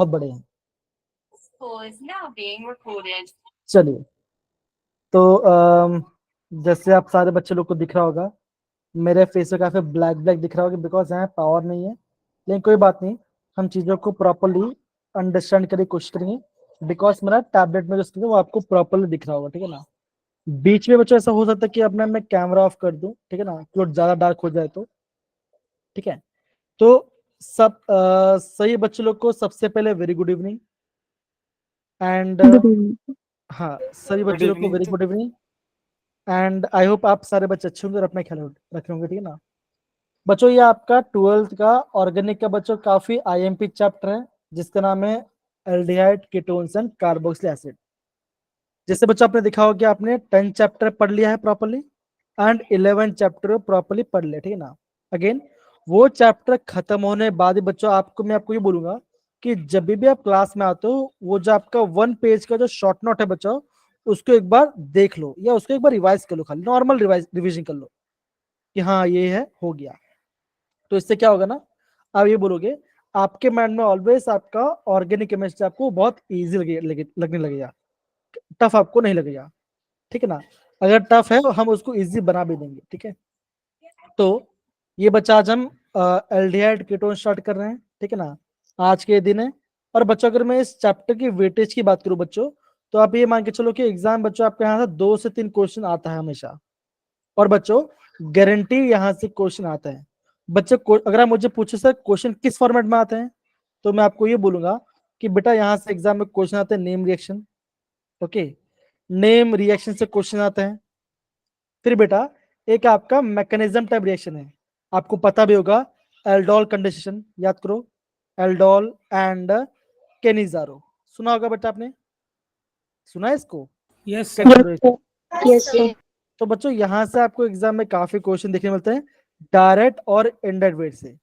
बहुत बड़े हैं। चलिए, तो जैसे आप सारे बच्चे लोग को दिख रहा होगा, मेरे फेस पे काफी ब्लैक ब्लैक दिख रहा होगा बिकॉज यहाँ पावर नहीं है, लेकिन कोई बात नहीं, हम चीजों को प्रॉपरली अंडरस्टैंड करने की कोशिश करेंगे बिकॉज मेरा टैबलेट में जो स्क्रीन है वो आपको प्रॉपरली दिख रहा होगा, ठीक है ना। बीच में बच्चों ऐसा हो सकता है कि अपना मैं कैमरा ऑफ कर दूं, ठीक है ना, क्योंकि ज्यादा डार्क हो जाए तो, ठीक है। तो सब सही बच्चे लोग को सबसे पहले very good evening and good evening. हाँ, सभी गुड बच्चे लोग को evening. Very good evening and I hope आप सारे बच्चे अच्छे होंगे और अपना ख्याल रखे होंगे, ठीक है ना। बच्चों ये आपका 12th का ऑर्गेनिक का बच्चों काफी आईएमपी चैप्टर है जिसका नाम है aldehyde ketones and carboxylic acid. जैसे बच्चों आपने देखा होगा कि आपने 10 चैप्टर पढ़ लिया है प्रॉपरली एंड 11 चैप्टर प्रॉपरली पढ़ लिया, ठीक है ना। अगेन वो चैप्टर खत्म होने के बाद ही बच्चों मैं आपको ये बोलूंगा कि जब भी आप क्लास में आते हो वो जो आपका 1 पेज का जो शॉर्ट नोट है बच्चों, उसको एक बार देख लो या उसको एक बार रिवाइज कर लो, खाली नॉर्मल रिविजन कर लो कि हाँ ये है, हो गया। तो इससे क्या होगा ना, आप ये बोलोगे आपके माइंड में ऑलवेज आपका ऑर्गेनिक केमिस्ट्री आपको बहुत इजी लगने लगेगा, टफ आपको नहीं लगेगा, ठीक है ना। अगर टफ है तो हम उसको इजी बना भी देंगे, ठीक है। तो ये बच्चा आज हम एल्डिहाइड कीटोन स्टार्ट कर रहे हैं, ठीक है ना, आज के दिन है। और बच्चों अगर मैं इस चैप्टर की वेटेज की बात करूं बच्चों, तो आप ये मान के चलो कि एग्जाम बच्चों आपके यहाँ से 2 से 3 क्वेश्चन आता है हमेशा, और बच्चों गारंटी यहाँ से क्वेश्चन आता है। बच्चे अगर आप मुझे पूछे सर क्वेश्चन किस फॉर्मेट में आते हैं, तो मैं आपको ये बोलूंगा कि बेटा यहाँ से एग्जाम में क्वेश्चन आते हैं name reaction, okay, name reaction से क्वेश्चन आते हैं। फिर बेटा एक आपका मैकेनिज्म टाइप रिएक्शन है, आपको पता भी होगा, एल्डोल कंडेंसेशन, याद करो, एल्डोल एंड केनिजारो, सुना होगा बेटा आपने, सुना है इसको? Yes yes sir. तो बच्चों यहाँ से आपको एग्जाम में काफी क्वेश्चन देखने मिलते हैं डायरेक्ट और इनडायरेक्ट वे से।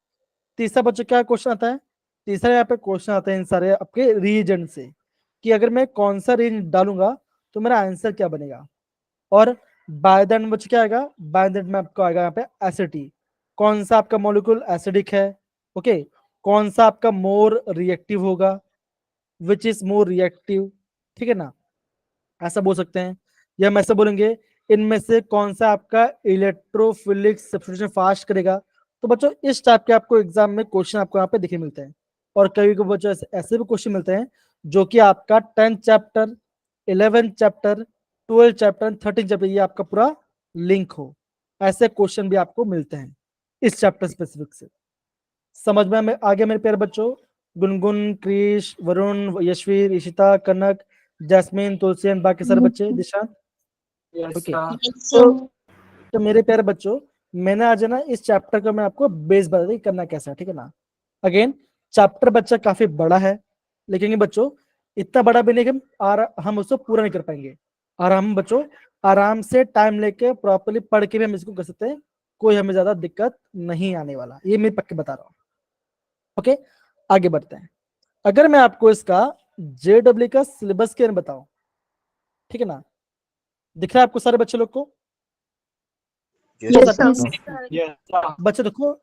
तीसरा बच्चों क्या क्वेश्चन आता है, तीसरा यहाँ पे क्वेश्चन आता है इन सारे आपके रीजन से, कि अगर मैं कौन सा रीजन डालूंगा तो मेरा आंसर क्या बनेगा। और बाय द एंड बच्चों क्या आएगा, बाय द एंड में आपको आएगा यहाँ पे एसिडिटी, कौन सा आपका मॉलिक्यूल एसिडिक है, ओके, कौन सा आपका मोर रिएक्टिव होगा, विच इज मोर रिएक्टिव, ठीक है ना, ऐसा बोल सकते हैं। या हम ऐसे बोलेंगे इनमें से कौन सा आपका इलेक्ट्रोफिलिक सब्स्टिट्यूशन फास्ट करेगा। तो बच्चों इस टाइप के आपको एग्जाम में क्वेश्चन आपको यहाँ पे दिखे मिलते हैं। और कभी कभी बच्चों ऐसे भी क्वेश्चन मिलते हैं जो कि आपका 10 चैप्टर, 11 चैप्टर, 12 चैप्टर, 13 चैप्टर ये आपका पूरा लिंक हो, ऐसे क्वेश्चन भी आपको मिलते हैं इस चैप्टर स्पेसिफिक से। समझ में आगे मेरे प्यारे बच्चों? गुनगुन, क्रिश, वरुण, यशवीर, इशिता, कनक, जैस्मिन, तुलसी एंड बाकी सारे बच्चे, दिशांत, ओके। तो मेरे प्यारे बच्चों मैंने आज है ना इस चैप्टर का मैं आपको बेस बता दी करना कैसा है, ठीक है ना। अगेन चैप्टर बच्चा काफी बड़ा है, लेकिन ये बच्चों इतना बड़ा भी नहीं कि हम उसको पूरा नहीं कर पाएंगे, और हम बच्चों आराम से टाइम लेके प्रॉपरली पढ़ के भी हम इसको कर सकते हैं, कोई हमें ज्यादा दिक्कत नहीं आने वाला, ये मैं पक्के बता रहा हूँ, ओके। आगे बढ़ते हैं। अगर मैं आपको इसका जेडब्ल्यू का सिलेबस के बताऊं, ठीक है ना, दिख रहा है आपको सारे बच्चे लोग को? Yes sir. बच्चे देखो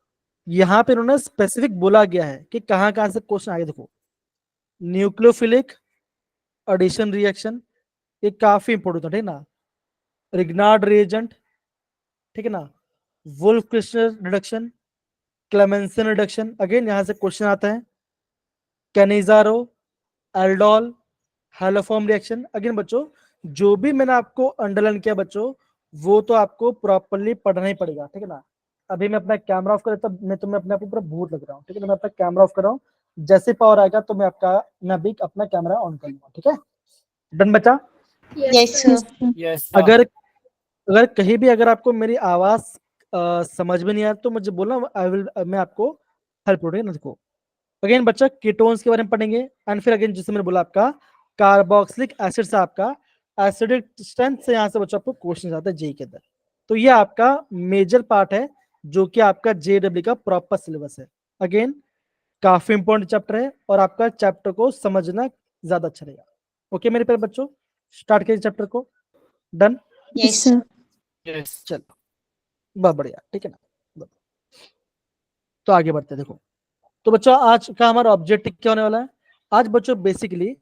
यहाँ पे उन्होंने स्पेसिफिक बोला गया है कि कहाँ कहाँ से क्वेश्चन आगे, देखो न्यूक्लियोफिलिक एडिशन रिएक्शन, ये काफी इंपोर्टेंट है, ठीक है ना। रिग्नार्ड रिएजेंट, ठीक है ना, Wolff Kishner reduction, Clemmensen reduction, again यहाँ से क्वेश्चन आता है, Cannizzaro, aldol, haloform reaction. Again बच्चों जो भी मैंने आपको अंडरलाइन किया बच्चों वो तो आपको प्रॉपरली पढ़ना ही पड़ेगा, ठीक है ना। अभी मैं अपना कैमरा ऑफ कर देता, मैं तुम्हें अपने आप को पूरा भूत लग रहा हूँ, ठीक है, तो मैं अपना कैमरा ऑफ कर रहा हूँ, जैसे पावर आएगा तो मैं अभी अपना कैमरा ऑन कर लूंगा, ठीक है। डन बच्चा? Yes sir. यस अगर अगर कहीं भी अगर आपको मेरी आवाज समझ में नहीं आया तो मुझे बोलना, आई विल, मैं आपको हेल्प करूंगा, देखो। अगेन बच्चा कीटोन्स के बारे में पढ़ेंगे एंड फिर अगेन जैसे मैंने बोला आपका कार्बोक्सिलिक एसिड से आपका एसिडिक स्ट्रेंथ से यहाँ से बच्चों आपको क्वेश्चन आता है जेई के अंदर। तो ये आपका मेजर पार्ट है जो कि आपका जेडब्ल्यू का प्रॉपर सिलेबस है। अगेन काफी इंपॉर्टेंट चैप्टर है और आपका चैप्टर को समझना ज्यादा अच्छा रहेगा। ओके मेरे प्यारे बच्चों, स्टार्ट कीजिए चैप्टर को। डन? Yes sir. यस चलो बहुत बढ़िया, ठीक है ना। तो आगे बढ़ते हैं, देखो तो बच्चों आज का हमारा ऑब्जेक्टिव क्या होने वाला है, आज बच्चों बेसिकली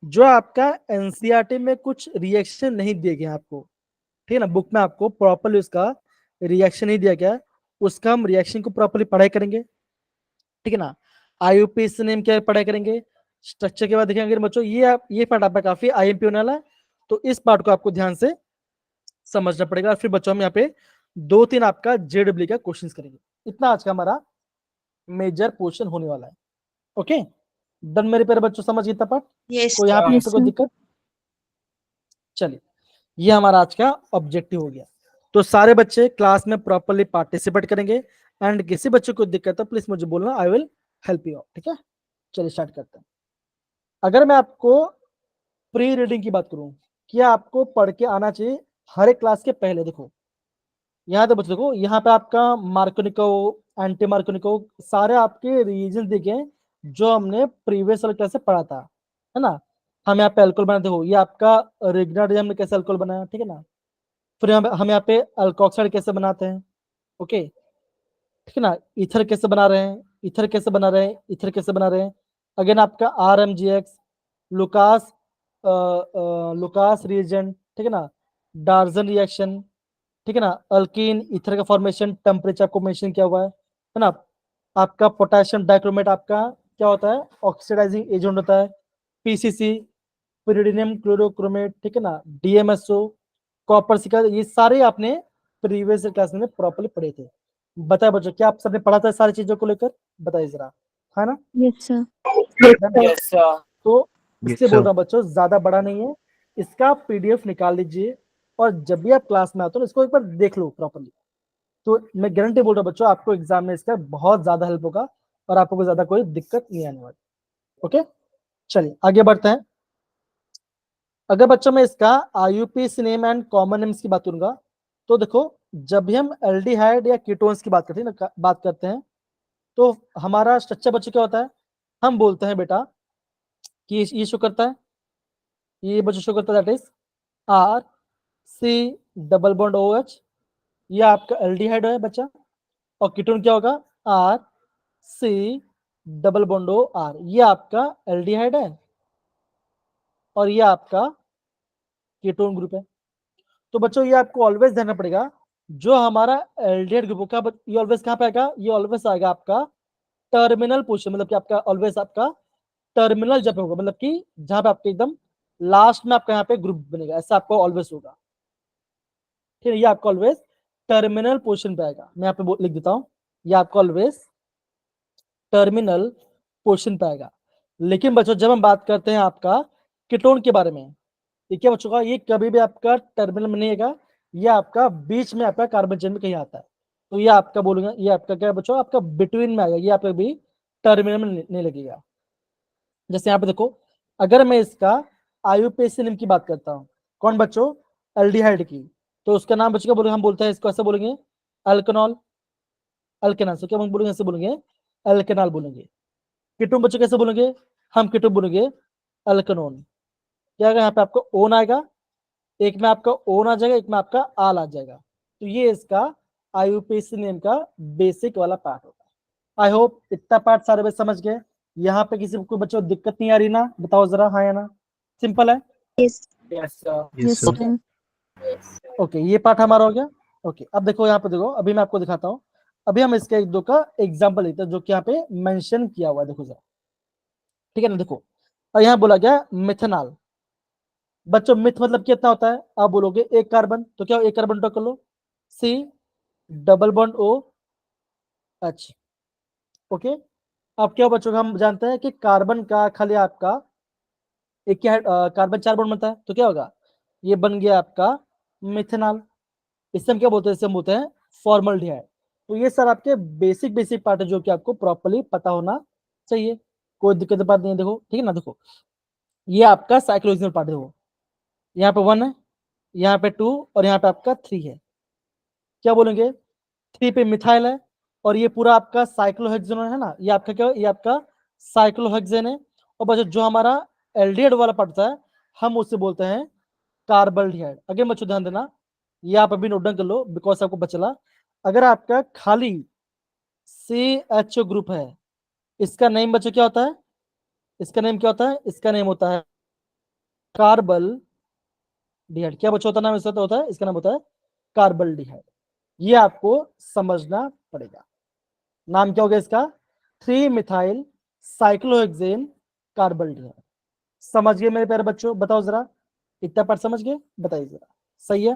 जो आपका एनसीईआरटी में कुछ रिएक्शन नहीं दिए गए आपको, ठीक है ना, बुक में आपको प्रॉपरली उसका रिएक्शन नहीं दिया गया, उसका हम रिएक्शन को प्रॉपरली पढ़ाई करेंगे, ठीक है ना। आईयूपीएसी नेम क्या पढ़ाई करेंगे, स्ट्रक्चर के बाद देखेंगे बच्चों। ये पार्ट आपका काफी आईएमपी होने वाला है, तो इस पार्ट को आपको ध्यान से समझना पड़ेगा। फिर बच्चों हम यहाँ पे 2-3 आपका जेडब्ल्यू का क्वेश्चंस करेंगे। इतना आज का हमारा मेजर पोर्शन होने वाला है। ओके, डन मेरे प्यारे बच्चों, समझ गए इतना पार्ट? Yes, कोई यहाँ sir. पे कोई दिक्कत? चलिए, ये हमारा आज का ऑब्जेक्टिव हो गया। तो सारे बच्चे क्लास में प्रॉपरली पार्टिसिपेट करेंगे, एंड किसी बच्चे को दिक्कत है प्लीज मुझे बोलना, I will help you out, ठीक है। चलिए स्टार्ट करते हैं। अगर मैं आपको प्री रीडिंग की बात करूं, क्या आपको पढ़ के आना चाहिए हर एक क्लास के पहले। देखो यहाँ तो बच्चों देखो, यहाँ पे आपका मार्कोनिको, एंटी मार्कोनिको सारे आपके रीजन दिखे हैं जो हमने प्रीवियस वाले क्लास से पढ़ा था, है ना। हम यहाँ पे अल्कोहल बनाते हो, ये आपका रिग्नार्ड हमने कैसे अल्कोहल बनाया, ठीक है ना। फिर हम यहाँ पे अल्कोक्साइड कैसे बनाते हैं, ओके, ठीक है ना। ईथर कैसे बना रहे हैं, ईथर कैसे बना रहे हैं, ईथर कैसे बना रहे हैं। अगेन आपका RMGX, लुकास लुकास रिएजेंट, ठीक है ना, डार्जन रिएक्शन, ठीक है ना, अल्कीन ईथर का फॉर्मेशन, टेम्परेचर आपको मेंशन किया हुआ है ना। आपका पोटेशियम डाइक्रोमेट आपका क्या होता है, ऑक्सीडाइजिंग एजेंट होता है। PCC, pyridinium क्लोरोक्रोमेट, ठीक है ना, DMSO, कॉपर सिका, ये सारे आपने प्रीवियस क्लास में प्रॉपर्ली पढ़े थे। बताए बच्चों, क्या आप सबने पढ़ा था सारी चीजों को लेकर, बताइए जरा, है ना। Yes, sir. Yes, sir. तो Yes, इसलिए बोल sir. रहा हूँ बच्चों, ज्यादा बड़ा नहीं है, इसका PDF निकाल लीजिए, और जब भी आप क्लास में आते हो इसको एक बार देख लो प्रॉपर्ली। तो मैं गारंटी बोल रहा हूँ बच्चों, आपको एग्जाम में इसका बहुत ज्यादा हेल्प होगा, और आपको ज्यादा कोई दिक्कत नहीं आने वाली। ओके, चलिए आगे बढ़ते हैं। अगर बच्चों में इसका IUPAC name and common names की बात करूंगा, तो देखो जब भी हम एल्डिहाइड या कीटोन्स की बात करते हैं ना, बात करते हैं, तो हमारा स्ट्रक्चर बच्चों क्या होता है, हम बोलते हैं बेटा कि ये शो करता है, ये बच्चों शो करता है, that is RC double bond OH, ये आपका एल्डिहाइड है बच्चा। और कीटोन क्या होगा, RC डबल बॉन्ड OR, ये आपका एल्डिहाइड है, और ये आपका कीटोन ग्रुप है। तो बच्चों ये आपको ऑलवेज ध्यान रखना पड़ेगा, जो हमारा एल्डिहाइड ग्रुप का, ये ऑलवेज कहाँ पे आएगा, ये ऑलवेज आएगा आपका टर्मिनल पोजीशन, मतलब कि आपका ऑलवेज आपका टर्मिनल जब होगा, मतलब कि जहां पे आपके एकदम लास्ट में आपका यहाँ पे ग्रुप बनेगा, ऐसा आपको ऑलवेज होगा, ठीक है। ये आपका ऑलवेज टर्मिनल पोजीशन पे आएगा। मैं यहाँ पे लिख देता हूँ, ये आपका ऑलवेज टर्मिनल पोजीशन पे आएगा। लेकिन बच्चों जब हम बात करते हैं आपका कीटोन के बारे में, ये क्या बच्चों का, ये कभी भी आपका टर्मिनल में नहीं आएगा, ये आपका बीच में आपका कार्बन चेन में कहीं आता है। तो ये आपका बोलूंगा, ये आपका क्या है बच्चों, आपका बिटवीन में आएगा, ये आपका भी टर्मिनल में नहीं लगेगा। जैसे यहाँ पे देखो, अगर मैं इसका IUPAC नेम की बात करता हूँ, कौन बच्चों, एल्डिहाइड की, तो उसका नाम बच्चों क्या बोलेंगे, हम बोलते हैं इसको ऐसे बोलेंगे, अल्कनॉल, अल्केनॉल। क्या हम बोलेंगे, ऐसे बोलेंगे, अल्केनॉल बोलेंगे। कीटोन बच्चों कैसे बोलेंगे, हम कीटोन बोलेंगे अल्कनोन। क्या आएगा यहाँ पे, आपको ओन आएगा, एक में आपका ओन आ जाएगा, एक में आपका आल आ जाएगा। तो ये इसका IUPAC नेम का बेसिक वाला पार्ट होता है। आई होप इतना पार्ट सारे बच्चे समझ गए। यहाँ पे किसी को बच्चों दिक्कत नहीं आ रही ना, बताओ जरा, हाँ या ना, सिंपल है। Yes. Yes, sir. Yes, sir. sir. Okay, ये पार्ट हमारा हो गया। ओके, अब देखो यहाँ पे देखो, अभी मैं आपको दिखाता हूँ। अभी हम इसके एक दो का एग्जाम्पल लेते हैं जो कि यहाँ पे मेंशन किया हुआ है, देखो जरा, ठीक है ना। देखो, और यहाँ बोला गया मिथेनॉल। बच्चों मिथ मतलब कितना होता है, आप बोलोगे एक कार्बन, तो क्या एक कार्बन ड्रॉ कर लो, C double bond OH, okay. अब क्या बच्चों का, हम जानते हैं कि कार्बन का खाली आपका एक क्या है, कार्बन 4 बॉन्ड बनता है, तो क्या होगा, ये बन गया आपका मिथेनॉल। इससे हम क्या बोलते हैं, इससे हम बोलते हैं फॉर्मल्डिहाइड। तो ये सर आपके बेसिक बेसिक पार्ट है जो कि आपको प्रॉपर्ली पता होना चाहिए, कोई दिक्कत की बात नहीं है। देखो ठीक है ना, देखो ये आपका साइक्लोहेक्सेनल पार्ट है, वो यहाँ पे 1 है, यहाँ पे 2, और यहाँ पे आपका 3 है। क्या बोलेंगे, 3 पे मिथाइल है, और ये पूरा आपका साइक्लोहेक्सेन है ना, ये आपका क्या, ये आपका साइक्लोहेक्सेन है। और बच्चों जो हमारा एल्डिहाइड वाला पड़ता है, हम उससे बोलते हैं कार्बल्डिहाइड। अगे बच्चों ध्यान देना, ये आप अभी नोट डाउन कर लो बिकॉज आपको बचला। अगर आपका खाली CHO ग्रुप है, इसका नेम बच्चों क्या होता है, इसका नेम क्या होता है? इसका नेम होता है कार्बल डिहाइड। क्या बच्चों होता है नाम? इसका तो होता है, इसका नाम होता है कार्बल डिहाइड। ये आपको समझना पड़ेगा। नाम क्या होगा इसका? 3 मिथाइल साइक्लोहेक्सेन कार्बल डिहाइड। समझ गए मेरे प्यारे बच्चों? बताओ जरा, इतना पार्ट समझ गए? बताइए जरा, सही है?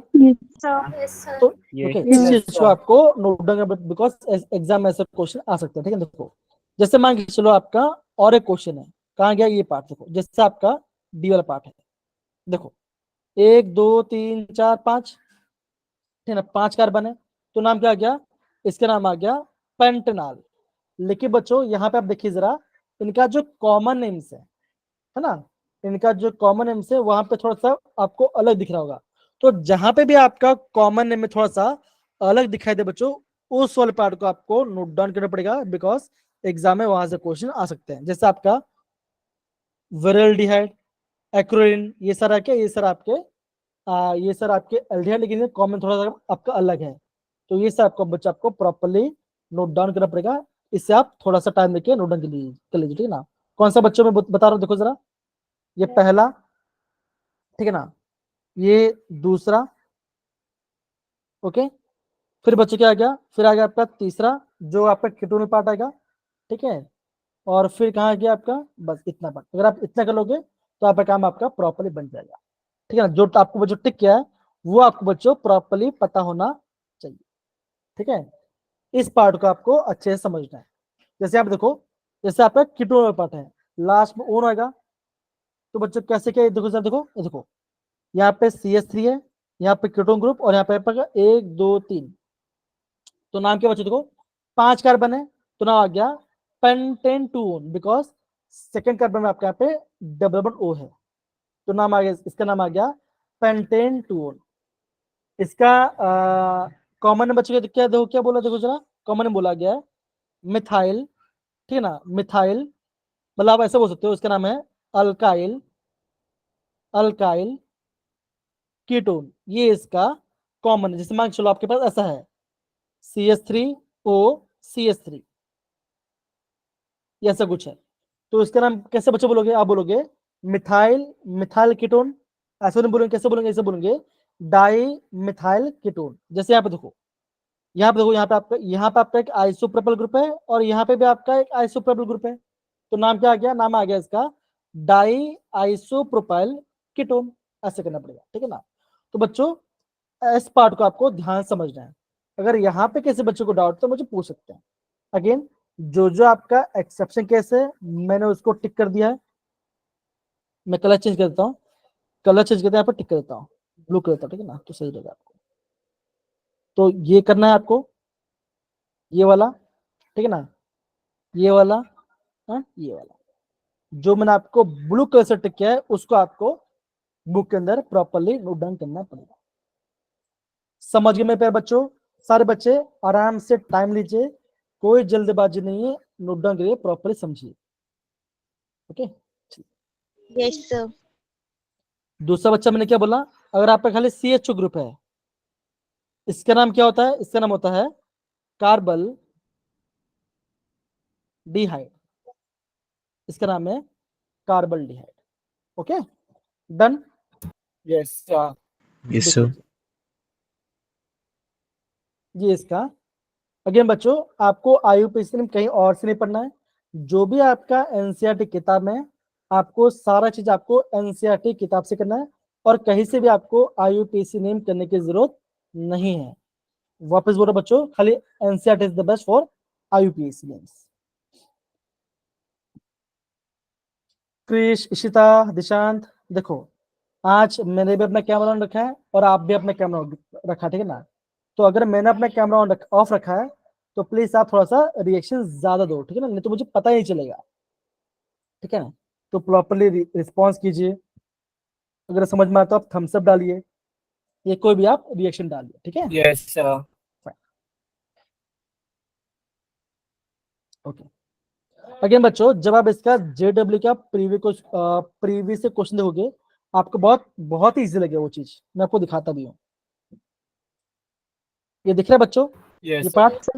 तो ओके, इस Yes, चीज को sir. आपको नोट डाउन करना, बिकॉज एग्जाम में ऐसे क्वेश्चन आ सकते हैं। ठीक है, देखो जैसे मान के चलो आपका और एक क्वेश्चन है, कहाँ गया ये पार्ट? देखो जैसे आपका डी वाला पार्ट है, देखो 1 2 3 4 5, ठीक है ना, 5 कार्बन है। तो नाम क्या आ गया? इसका नाम आ गया पेंटेनॉल। लेकिन बच्चों यहाँ पे आप देखिए जरा, इनका जो कॉमन नेम्स है ना, इनका जो कॉमन नेम्स है वहां पे थोड़ा सा आपको अलग दिख रहा होगा। तो जहां पे भी आपका कॉमन नेम में थोड़ा सा अलग दिखाई दे बच्चों, उस वाले पार्ट को आपको नोट डाउन करना पड़ेगा, बिकॉज एग्जाम में वहां से क्वेश्चन आ सकते हैं। जैसे आपका विरल्डिहाइड, एक्रोलिन, ये सारा क्या, ये सर आपके ये सर आपके एल्डिहाइड, लेकिन कॉमन थोड़ा सा आपका अलग है। तो ये सब आपको बच्चा आपको प्रॉपर्ली नोट डाउन करना पड़ेगा। इससे आप थोड़ा सा टाइम देखिए, नोट डाउन कर लीजिए, ठीक है ना। कौन सा बच्चों में बता रहा हूँ, देखो जरा, ये पहला, ठीक है ना, ये दूसरा, ओके। फिर बच्चे क्या आ गया? फिर आ गया आपका तीसरा, जो आपका कीटोन पार्ट आएगा, ठीक है। और फिर कहाँ गया आपका? बस इतना पार्ट। अगर आप इतना कर लोगे तो आपका काम आपका प्रॉपर्ली बन जाएगा, ठीक है ना। जो आपको बच्चों टिक किया है वो आपको बच्चों प्रॉपर्ली पता होना चाहिए, ठीक है। इस पार्ट को आपको अच्छे से समझना है। जैसे आप देखो, जैसे आपका कीटोन पार्ट है, लास्ट में ओन आएगा। तो बच्चों कैसे क्या, देखो सर, देखो ये देखो, यहाँ पे CH3 है, यहाँ पे कीटोन ग्रुप, और यहाँ पे आपका 1 2 3। तो नाम क्या बच्चों? देखो 5 कार्बन है, तो नाम आ गया पेंटेन-2-ओन, बिकॉज सेकेंड कार्बन में आपके यहाँ पे डबल बॉन्ड O है। तो नाम आ गया, इसका नाम आ गया पेंटेन-2-ओन। इसका कॉमन बच्चों क्या, देखो क्या बोला, देखो जरा, कॉमन बोला गया है मिथाइल, ठीक है ना, मिथाइल, मतलब आप ऐसे बोल सकते हो, इसका नाम है अल्काइल, अल्काइल कीटोन। ये इसका कॉमन है। जैसे मान के चलो आपके पास ऐसा है CH3O CH3, ये ऐसा कुछ है। तो इसका नाम कैसे बच्चे बोलोगे? आप बोलोगे मिथाइल, मिथाइल कीटोन। ऐसे नहीं बोलेंगे, कैसे बोलेंगे? ऐसे बोलेंगे डाई मिथाइल कीटोन। जैसे यहाँ पे देखो, यहाँ पे देखो, यहाँ पे आपका एक आइसोप्रोपेल ग्रुप है, और यहाँ पे भी आपका एक आइसोप्रोपेल ग्रुप है। तो नाम क्या आ गया? नाम आ गया इसका डाई आइसोप्रोपाइल कीटोन। ऐसे करना पड़ेगा, ठीक है ना। तो बच्चों इस पार्ट को आपको ध्यान समझना है। अगर यहाँ पे किसी बच्चे को डाउट तो मुझे पूछ सकते हैं। अगेन, जो आपका एक्सेप्शन केस है मैंने उसको टिक कर दिया है। मैं कलर चेंज कर देता हूँ, कलर चेंज करते हैं, यहाँ पर टिक कर देता हूँ, ब्लू कर देता हूँ, ठीक है ना, तो सही रहेगा आपको। तो ये करना है आपको, ये वाला, ठीक है ना, ये वाला, ये वाला, जो मैंने आपको ब्लू कलर से टिक किया है उसको आपको बुक के अंदर प्रॉपरली नोट डाउन करना पड़ेगा। समझ गए मेरे प्यारे बच्चों? सारे बच्चे आराम से टाइम लीजिए, कोई जल्दबाजी नहीं है, नोट डाउन करिए, प्रॉपरली समझिए, ओके। Yes, sir. दूसरा बच्चा मैंने क्या बोला? अगर आपका खाली CHO ग्रुप है, इसका नाम क्या होता है? इसका नाम होता है कार्बल डिहाइड। इसका नाम है carbaldehyde, okay, done. Yes, sir. Yes, देख sir. लीजिए, ये इसका। अगेन बच्चों, आपको IUPAC में कहीं और से नहीं पढ़ना है। जो भी आपका NCERT किताब में, आपको सारा चीज आपको NCERT किताब से करना है, और कहीं से भी आपको IUPAC नेम करने की जरूरत नहीं है। वापस बोलो बच्चों, खाली NCERT is the best for IUPAC names. Krish, Ishita, Dishant, देखो आज मैंने भी अपना कैमरा ऑन रखा है और आप भी अपना कैमरा ऑन रखा, ठीक है ना। तो अगर मैंने अपना कैमरा ऑफ रखा है तो प्लीज आप थोड़ा सा रिएक्शन ज्यादा दो, ठीक है ना, नहीं तो मुझे पता ही नहीं चलेगा, ठीक है ना। तो प्रॉपरली रिस्पॉन्स कीजिए। अगर समझ में आता तो आप थम्स अप डालिए, ये कोई भी आप रिएक्शन डालिए, ठीक है। Yes, sir. ओके, अगेन बच्चों, जब आप इसका JW का प्रीवियस से क्वेश्चन देखोगे, आपको बहुत बहुत ही इजी लगे वो चीज, मैं आपको दिखाता भी हूँ। ये दिख रहा है बच्चों, Yes, ये sir. Part,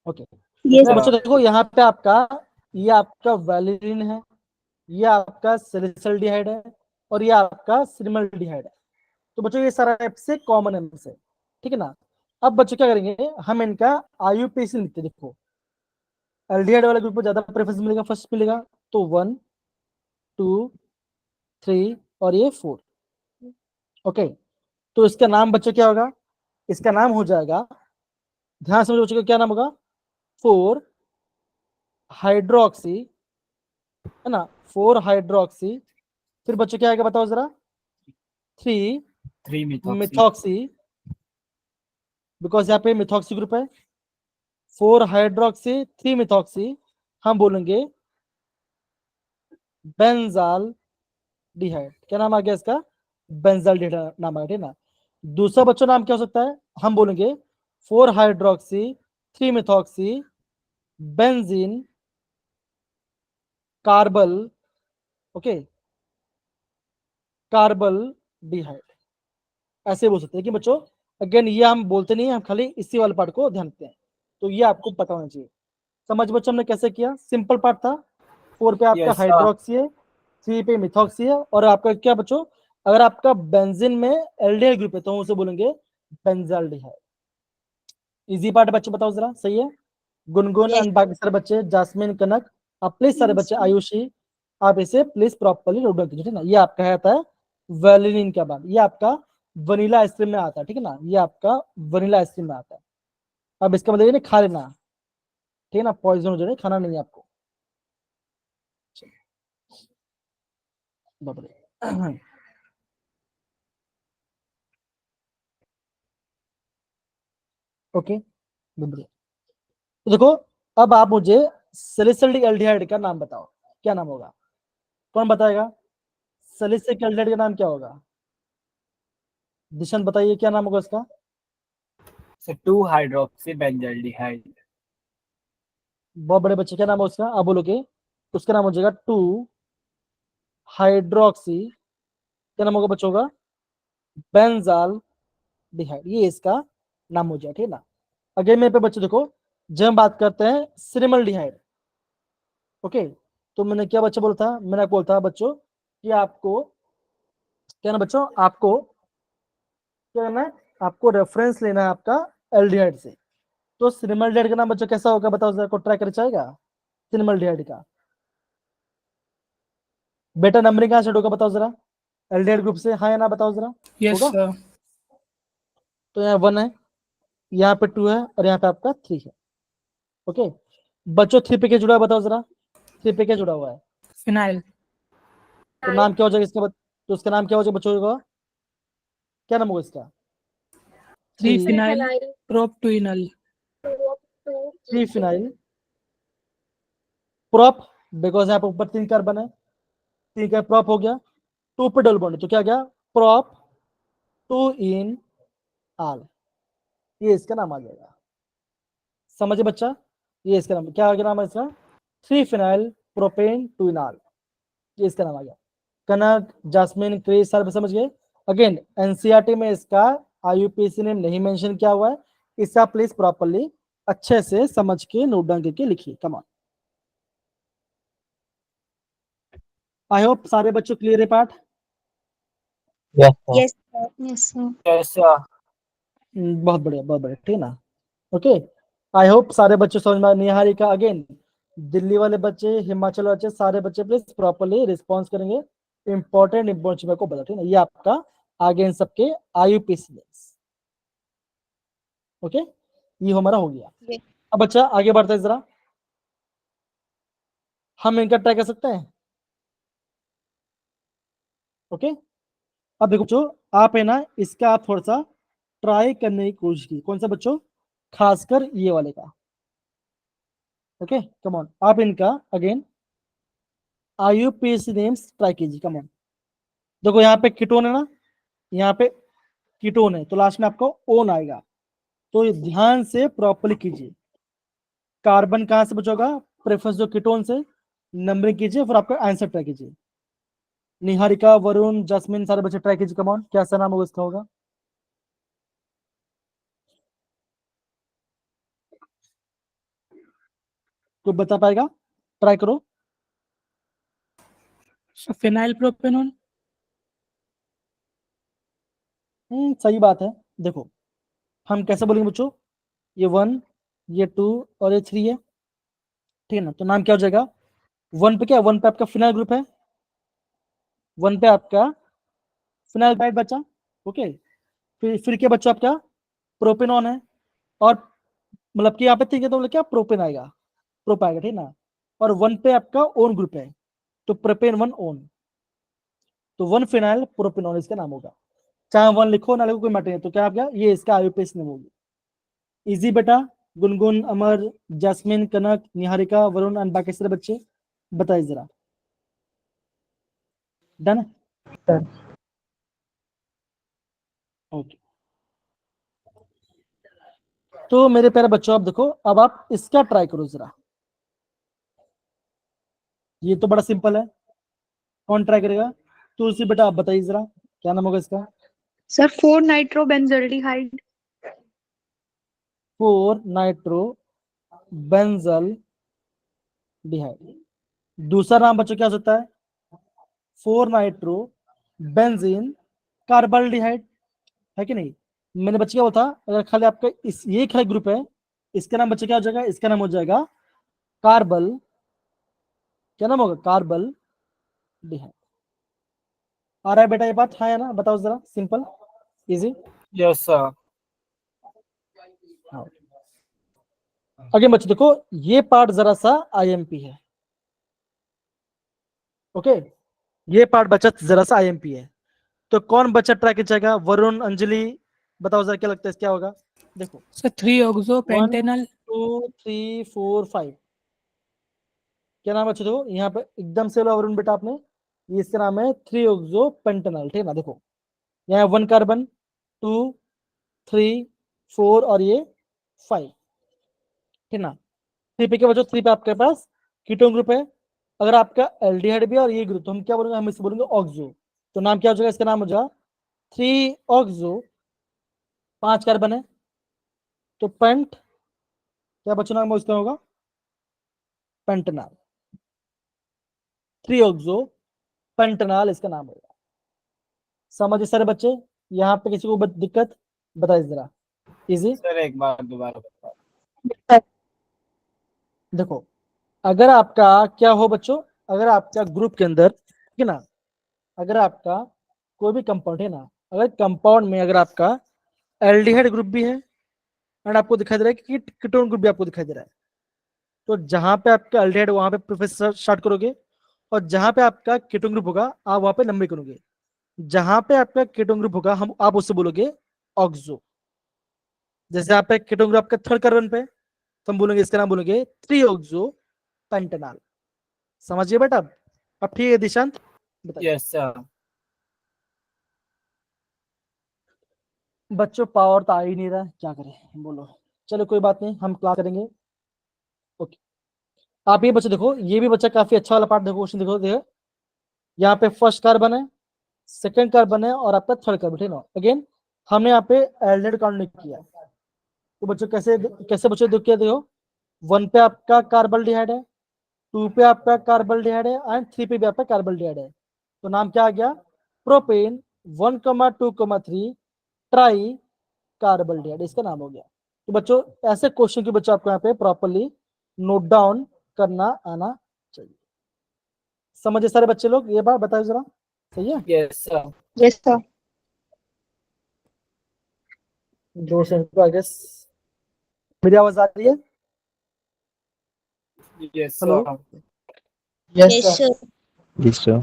okay. Yes, तो बच्चों देखो यहाँ पे आपका ये आपका वैलिन है, ये आपका सैलिसल्डिहाइड है, और ये आपका सिनेमल्डिहाइड है। तो बच्चों ये सारा से कॉमन है से, ठीक है ना। अब बच्चों क्या करेंगे, हम इनका आईयूपीएसी लिखते हैं। देखो एल्डिहाइड वाले ग्रुप को ज्यादा प्रेफरेंस मिलेगा, फर्स्ट मिलेगा, तो 1 2 3 और ये 4। ओके, तो इसका नाम बच्चों क्या होगा, इसका नाम हो जाएगा, ध्यान से बच्चों का क्या नाम होगा, 4 हाइड्रोक्सी, है ना, 4 हाइड्रोक्सी, फिर बच्चों क्या आएगा बताओ जरा, 3 3 methoxy. मिथॉक्सी, बिकॉज यहाँ पे मिथॉक्सी ग्रुप है, 4 हाइड्रोक्सी 3 मिथॉक्सी, हम बोलेंगे बेंजाल डिहाइड। क्या नाम आ गया इसका, बेंजाल डिहाइड नाम आ गया, ठीक ना। दूसरा बच्चों नाम क्या हो सकता है, हम बोलेंगे 4 hydroxy 3 methoxy benzene carbal, okay, carbaldehyde, ऐसे बोल सकते हैं कि बच्चों, अगेन ये हम बोलते नहीं है, हम खाली इसी वाले पार्ट को ध्यान देते हैं। तो ये आपको पता होना चाहिए। समझ बच्चों हमने कैसे किया, सिंपल पार्ट था। 4 पे आपका Yes, sir. हाइड्रोक्सी है, 3 पे मिथॉक्सी है, और आपका क्या बच्चों, अगर आपका बेंजीन में एल्डिहाइड ग्रुप है तो हम उसे बोलेंगे बेंजाल्डिहाइड। इजी पार्ट बच्चे बताओ जरा, सही है। गुनगुन Yes. एंड बाकी सारे बच्चे, जासमीन, कनक, आप प्लीज सारे बच्चे, आयुषी, आप इसे प्लीज प्रॉपर्ली नोट डाउन कीजिए, ठीक है ना। ये आपका आता है वेलिनिन के बाद, ये आपका वनीला आइसक्रीम में आता है, ठीक है ना, ये आपका वनीला आइसक्रीम में आता है। अब इसका मतलब ये नहीं खा लेना, ठीक है ना, पॉइजन हो जाए, खाना नहीं है आपको। बाप रे। ओके, बढ़िया। तो देखो, अब आप मुझे सैलिसिलिक एल्डिहाइड का नाम बताओ, क्या नाम होगा, कौन बताएगा, सैलिसिलिक एल्डिहाइड का नाम क्या होगा, दिशन बताइए क्या नाम होगा इसका। So 2-hydroxybenzaldehyde. बहुत बड़े बच्चे, क्या नाम है उसका, आप बोलोगे, उसका नाम हो जाएगा 2 हाइड्रोक्सी, क्या नाम होगा बच्चों का, बेंजाल डिहाइड, ये इसका नाम हो जाए, ठीक है ना। अगेन मेरे पे बच्चों देखो, जब हम बात करते हैं सिनेमल डिहाइड, ओके, तो मैंने क्या बच्चा बोला था, मैंने आपको बोला था बच्चों कि आपको क्या ना बच्चों, आपको क्या करना है, आपको रेफरेंस लेना है आपका एल्डिहाइड से। तो सिनेमल डिहाइड का नाम बच्चों कैसा होगा बताओ जरा, को ट्राई कर चाहेगा सिनेमल डिहाइड का, बेटा नंबरिंग कहाँ से होगा बताओ जरा, एल्डिहाइड ग्रुप से, हाँ या ना बताओ जरा। Yes, होगा, sir. तो यहाँ 1 है, यहाँ पे 2 है, और यहाँ पे आपका 3 है। ओके, बच्चों 3 पे क्या जुड़ा है बताओ जरा, 3 पे क्या जुड़ा हुआ है, Phenyl. तो नाम क्या हो जाएगा इसका तो उसका नाम क्या हो जाएगा बच्चों का, क्या नाम होगा इसका, 3 3-phenyl propional. 3 phenyl prop, because यहाँ पे ऊपर 3 कार्बन है, 3 का प्रॉप हो गया, 2 पे डबल बॉन्ड, तो क्या गया, प्रॉप 2 इन आल, ये इसका नाम आ जाएगा। समझे बच्चा, ये इसका नाम, क्या आगे नाम है इसका, 3 फिनाइल प्रोपेन 2 इन आल, ये इसका नाम आ गया। कनक, जास्मिन, क्रिस सारे समझ गए। अगेन एनसीईआरटी में इसका आईयूपीएसी नेम नहीं मेंशन किया हुआ है, इसे आप प्लीज प्रॉपर्ली अच्छे से समझ के नोट डाउन करके लिखिए, कम ऑन। आई होप सारे बच्चों क्लियर है part. Yes, sir. Yes, sir. Yes, sir. Yes, sir. बहुत बढ़िया, बहुत बढ़िया, ठीक है ना। ओके, आई होप सारे बच्चे समझ में, निहारिका अगेन, दिल्ली वाले बच्चे, हिमाचल वाले बच्चे, सारे बच्चे प्लीज प्रॉपर्ली रिस्पॉन्स करेंगे, इंपॉर्टेंट मेरे को बता, ठीक है ना, ये आपका आगे इन सबके आईयूपीएसी नेम्स। ओके, ये हमारा हो गया। Yes. अब बच्चा आगे बढ़ते हैं जरा, हम इनका ट्राई कर सकते हैं। ओके, अब देखो बच्चों, आप है ना इसका आप थोड़ा सा ट्राई करने की कोशिश की, कौन सा बच्चों, खासकर ये वाले का। ओके, कम ऑन, आप इनका अगेन आईयूपीएसी नेम्स ट्राई कीजिए, कम ऑन। देखो यहाँ पे कीटोन है ना, यहाँ पे कीटोन है, तो लास्ट में आपको ओन आएगा, तो ये ध्यान से प्रॉपर्ली कीजिए। कार्बन कहां से बचोगा, प्रेफरेंस जो कीटोन से, नंबरिंग कीजिए, फिर आपका आंसर ट्राई कीजिए। निहारिका, वरुण, जस्मिन सारे बच्चे ट्राई कीजिए, कम ऑन, क्या सा नाम होगा इसका होगा, कोई बता पाएगा, ट्राई करो। So phenyl propanone. सही बात है। देखो हम कैसे बोलेंगे बच्चों, ये 1, ये 2 और ये 3 है, ठीक है ना। तो नाम क्या हो जाएगा, 1 पे क्या, 1 पे आपका फिनाइल ग्रुप है, 1 पे आपका फिनाइल ब्राइट बचा, ओके। फिर क्या बच्चा आपका प्रोपेनॉन है, और मतलब कि यहाँ पे ठीक है तो मतलब क्या प्रोपेन आएगा, प्रोप आएगा, ठीक ना। और 1 पे आपका ओन ग्रुप है, तो प्रोपेन 1 ओन, तो 1 फिनाइल प्रोपेनॉन इसका नाम होगा। चाहे 1 लिखो ना लिखो कोई मैटर नहीं, तो क्या आप गया, ये इसका आईयूपीएस नेम होगी। इजी बेटा, गुनगुन, अमर, जैस्मिन, कनक, निहारिका, वरुण एंड बाकी सारे बच्चे बताइए जरा। Done, okay. तो मेरे प्यारे बच्चों आप देखो, अब आप इसका ट्राई करो जरा। ये तो बड़ा सिंपल है, कौन ट्राई करेगा, तुलसी बेटा आप बताइए जरा, क्या नाम होगा इसका। Sir 4 nitrobenzaldehyde. 4 nitro benzaldehyde. दूसरा नाम बच्चों क्या हो सकता है, 4 नाइट्रो बेंजीन कार्बल्डिहाइड, है कि नहीं। मैंने बच्चे क्या बोला था, अगर खाली आपका इस ये खाली ग्रुप है, इसका नाम बच्चे क्या हो जाएगा, इसका नाम हो जाएगा कार्बल, क्या नाम होगा, कार्बल डिहाइड। आ रहा है बेटा ये बात, हाँ या ना, बताओ जरा, सिंपल इजी। Yes, sir. आगे बच्चे देखो, ये पार्ट जरा सा आईएमपी है, ओके। ये पार्ट बच्चा जरा सा आईएमपी है, तो कौन बच्चा ट्राई कर जाएगा, वरुण, अंजलि, बताओ जरा क्या लगता है क्या होगा। देखो So 3-oxopentanol. 1 2 3 4 5, क्या नाम है बच्चों, देखो यहाँ पे एकदम से बोला वरुण बेटा आपने, ये इसका नाम है 3-oxopentanol, ठीक है ना। देखो यहाँ 1 कार्बन, 2 3 4 और ये 5, ठीक ना। 3 पे क्या बच्चों, 3 पे आपके पास कीटोन ग्रुप है। अगर आपका एल्डिहाइड भी है और ये ग्रुप, तो हम क्या बोलेंगे, हम इसे बोलेंगे ऑक्सो। तो नाम क्या हो जाएगा, इसका नाम हो जाएगा 3-oxo, 5 कार्बन है, तो पेंट, क्या बच्चों नाम इसका होगा, पेंटनाल, 3-oxo पेंटनाल इसका नाम होगा। समझे सारे बच्चे, यहाँ पे किसी को दिक्कत बताइए जरा, इजी। सर एक बार दोबारा बताओ। देखो अगर आपका क्या हो बच्चों, अगर आपका ग्रुप के अंदर, ठीक है ना, अगर आपका कोई भी कंपाउंड है ना, अगर कंपाउंड में अगर आपका एल्डिहाइड ग्रुप भी है एंड आपको दिखाई दे रहा है कि कीटोन ग्रुप भी आपको दिखाई दे रहा है, तो जहां पे आपका एल्डिहाइड वहां पे प्रोफेसर स्टार्ट करोगे, और जहां पे आपका कीटोन ग्रुप होगा आप वहां पे लंबे करोगे। जहां पे आपका कीटोन ग्रुप होगा हम आप उससे बोलोगे ऑक्सो। जैसे आप कीटोन ग्रुप आपका 3rd कार्बन पे, तो हम बोलेंगे इसका नाम बोलेंगे 3-oxo पेंटेनॉल। समझिए बेटा, अब ठीक है दिशांत बताइए। Yes, sir. बच्चों पावर तो आ ही नहीं रहा है, क्या करें बोलो, चलो कोई बात नहीं, हम क्लास करेंगे, ओके। आप ये बच्चे देखो, ये भी बच्चा काफी अच्छा वाला पार्ट देखो, क्वेश्चन देखो, देखो यहाँ पे फर्स्ट कार्बन है, सेकंड कार्बन है और आपका 3rd कार्बन, ठीक है ना। अगेन हमने यहाँ पे एल्डिहाइड काउंट नहीं किया, तो बच्चों कैसे कैसे बच्चों देखो, क्या देखो 1 पे आपका कार्बन डिहाइड है, 2 पे आपका कार्बन डिहाइड है एंड 3 पे भी आपका कार्बन डिहाइड है, तो नाम क्या आ गया, प्रोपेन 1,2,3 ट्राई कार्बन डिहाइड इसका नाम हो गया। तो बच्चों ऐसे क्वेश्चन के बच्चों आपको यहाँ पे प्रॉपरली नोट डाउन करना आना चाहिए। समझे सारे बच्चे लोग, ये बात बताओ जरा, सही है। Yes, sir. Yes sir. 2 second I guess, मेरी आवाज आ रही है, Yes, hello. sir. Yes sir. Yes, sir.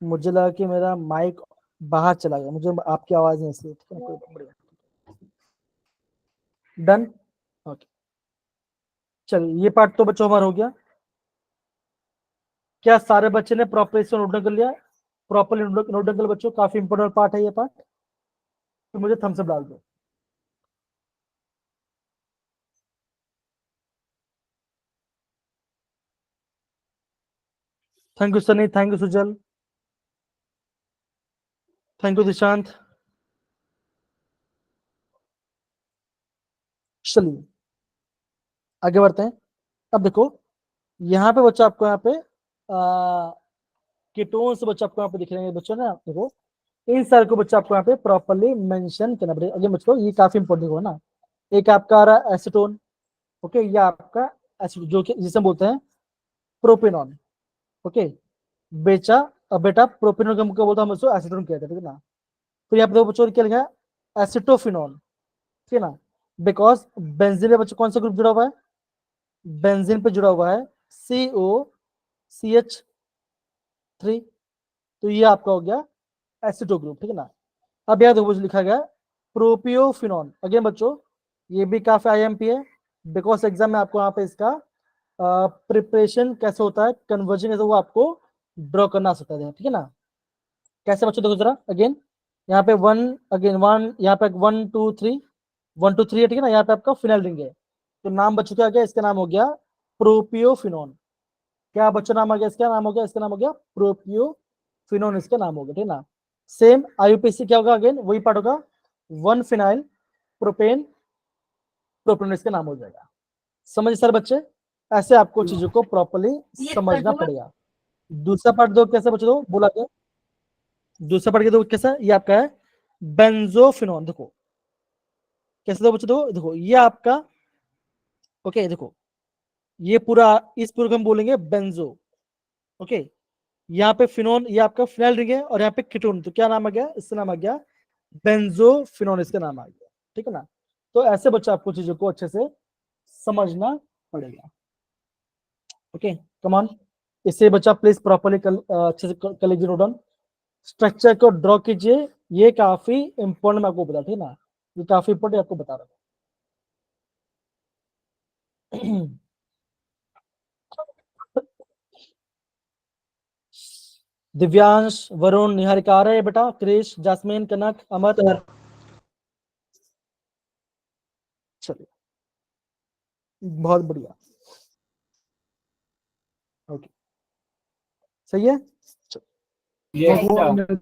मुझे लगा कि मेरा माइक बाहर चला गया, मुझे आपकी आवाज नहीं इसलिए, ठीक है, कोई बढ़िया, डन, ओके। चलिए ये पार्ट तो बच्चों हमारा हो गया। क्या सारे बच्चे ने प्रॉपर इसको नोट डाउन कर लिया, प्रॉपरली नोट डाउन कर लिया बच्चों, काफी इंपॉर्टेंट पार्ट है ये पार्ट, तो मुझे थम्स अप डाल दो। Thank you Sunny, thank you Sujal, thank you Dishant. चलिए आगे बढ़ते हैं। अब देखो यहाँ पे बच्चा आपको यहाँ पे कीटोन्स बच्चा आपको यहाँ पे दिख रहे हैं बच्चों ना, देखो इन सारे को बच्चा आपको यहाँ पे प्रॉपर्ली मेंशन करना पड़ेगा। अगेन बच्चों ये काफी इंपॉर्टेंट होगा ना। एक आपका आ रहा है एसीटोन, ओके, ये आपका एसिड जो कि जिसे हम बोलते हैं प्रोपेनॉन, ओके। बेटा प्रोपेनॉन को हमको बोलते हैं, हम उसको एसीटोन कहते हैं, ठीक है ना। फिर यहाँ पे देखो बच्चों क्या लिखा है, एसिटोफिनॉन, ठीक है ना। बिकॉज बेंजीन में बच्चों कौन सा ग्रुप जुड़ा हुआ है, बेंजीन पे जुड़ा हुआ है COCH3, तो ये आपका हो गया एसिटो ग्रुप, ठीक है ना। अब याद देखो लिखा गया प्रोपियोफिनॉन। अगेन बच्चों ये भी काफी IMP है, बिकॉज एग्जाम में आपको यहाँ पे इसका प्रिपरेशन कैसे होता है, कन्वर्जन कैसे वो आपको ड्रॉ करना सकता है, ठीक है ना। कैसे बच्चों देखो जरा, अगेन यहाँ पे वन, यहाँ पे 1 2 3 है, ठीक है ना। यहाँ पे आपका फिनाइल रिंग है, तो नाम बच्चों क्या आ गया, इसका नाम हो गया प्रोपियोफिनॉन। क्या बच्चों नाम आ गया, इसका नाम हो गया, इसका नाम हो गया प्रोपियोफिनॉन, इसका नाम हो गया, ठीक है ना। सेम IUPAC क्या होगा, अगेन वही पार्ट होगा, 1 फिनाइल प्रोपेन प्रोपेनॉन, इसका नाम हो जाएगा। समझ सर बच्चे, ऐसे आपको चीजों को प्रॉपर्ली समझना पड़ेगा। दूसरा पार्ट दो कैसे बच्चों, दो बोला क्या, दूसरा पार्ट के दो कैसा, ये आपका है बेंजोफिनॉन। देखो कैसे दो बच्चों, दो देखो ये आपका, ओके देखो ये पूरा, इस पूरे को हम बोलेंगे बेंजो, ओके। यहाँ पे फिनोन, ये आपका फिनाइल रिंग है, और यहाँ पे कीटोन, तो क्या नाम आ गया, इसका नाम आ गया बेंजोफिनोन, इसका नाम आ गया, ठीक है ना। तो ऐसे बच्चा आपको चीजों को अच्छे से समझना पड़ेगा, ओके कम ऑन। इससे बच्चा प्लीज प्रॉपर्ली अच्छे से कर लीजिए नोट डाउन, स्ट्रक्चर को ड्रॉ कीजिए, ये काफी इंपॉर्टेंट मैं आपको बता, ठीक है ना, ये काफी इंपॉर्टेंट आपको बता रहा हूँ। दिव्यांश, वरुण, निहारिका आ रहे हैं बेटा, क्रिश, जासमीन, कनक, अमर, चलिए बहुत बढ़िया, ओके सही है। Yes, sir.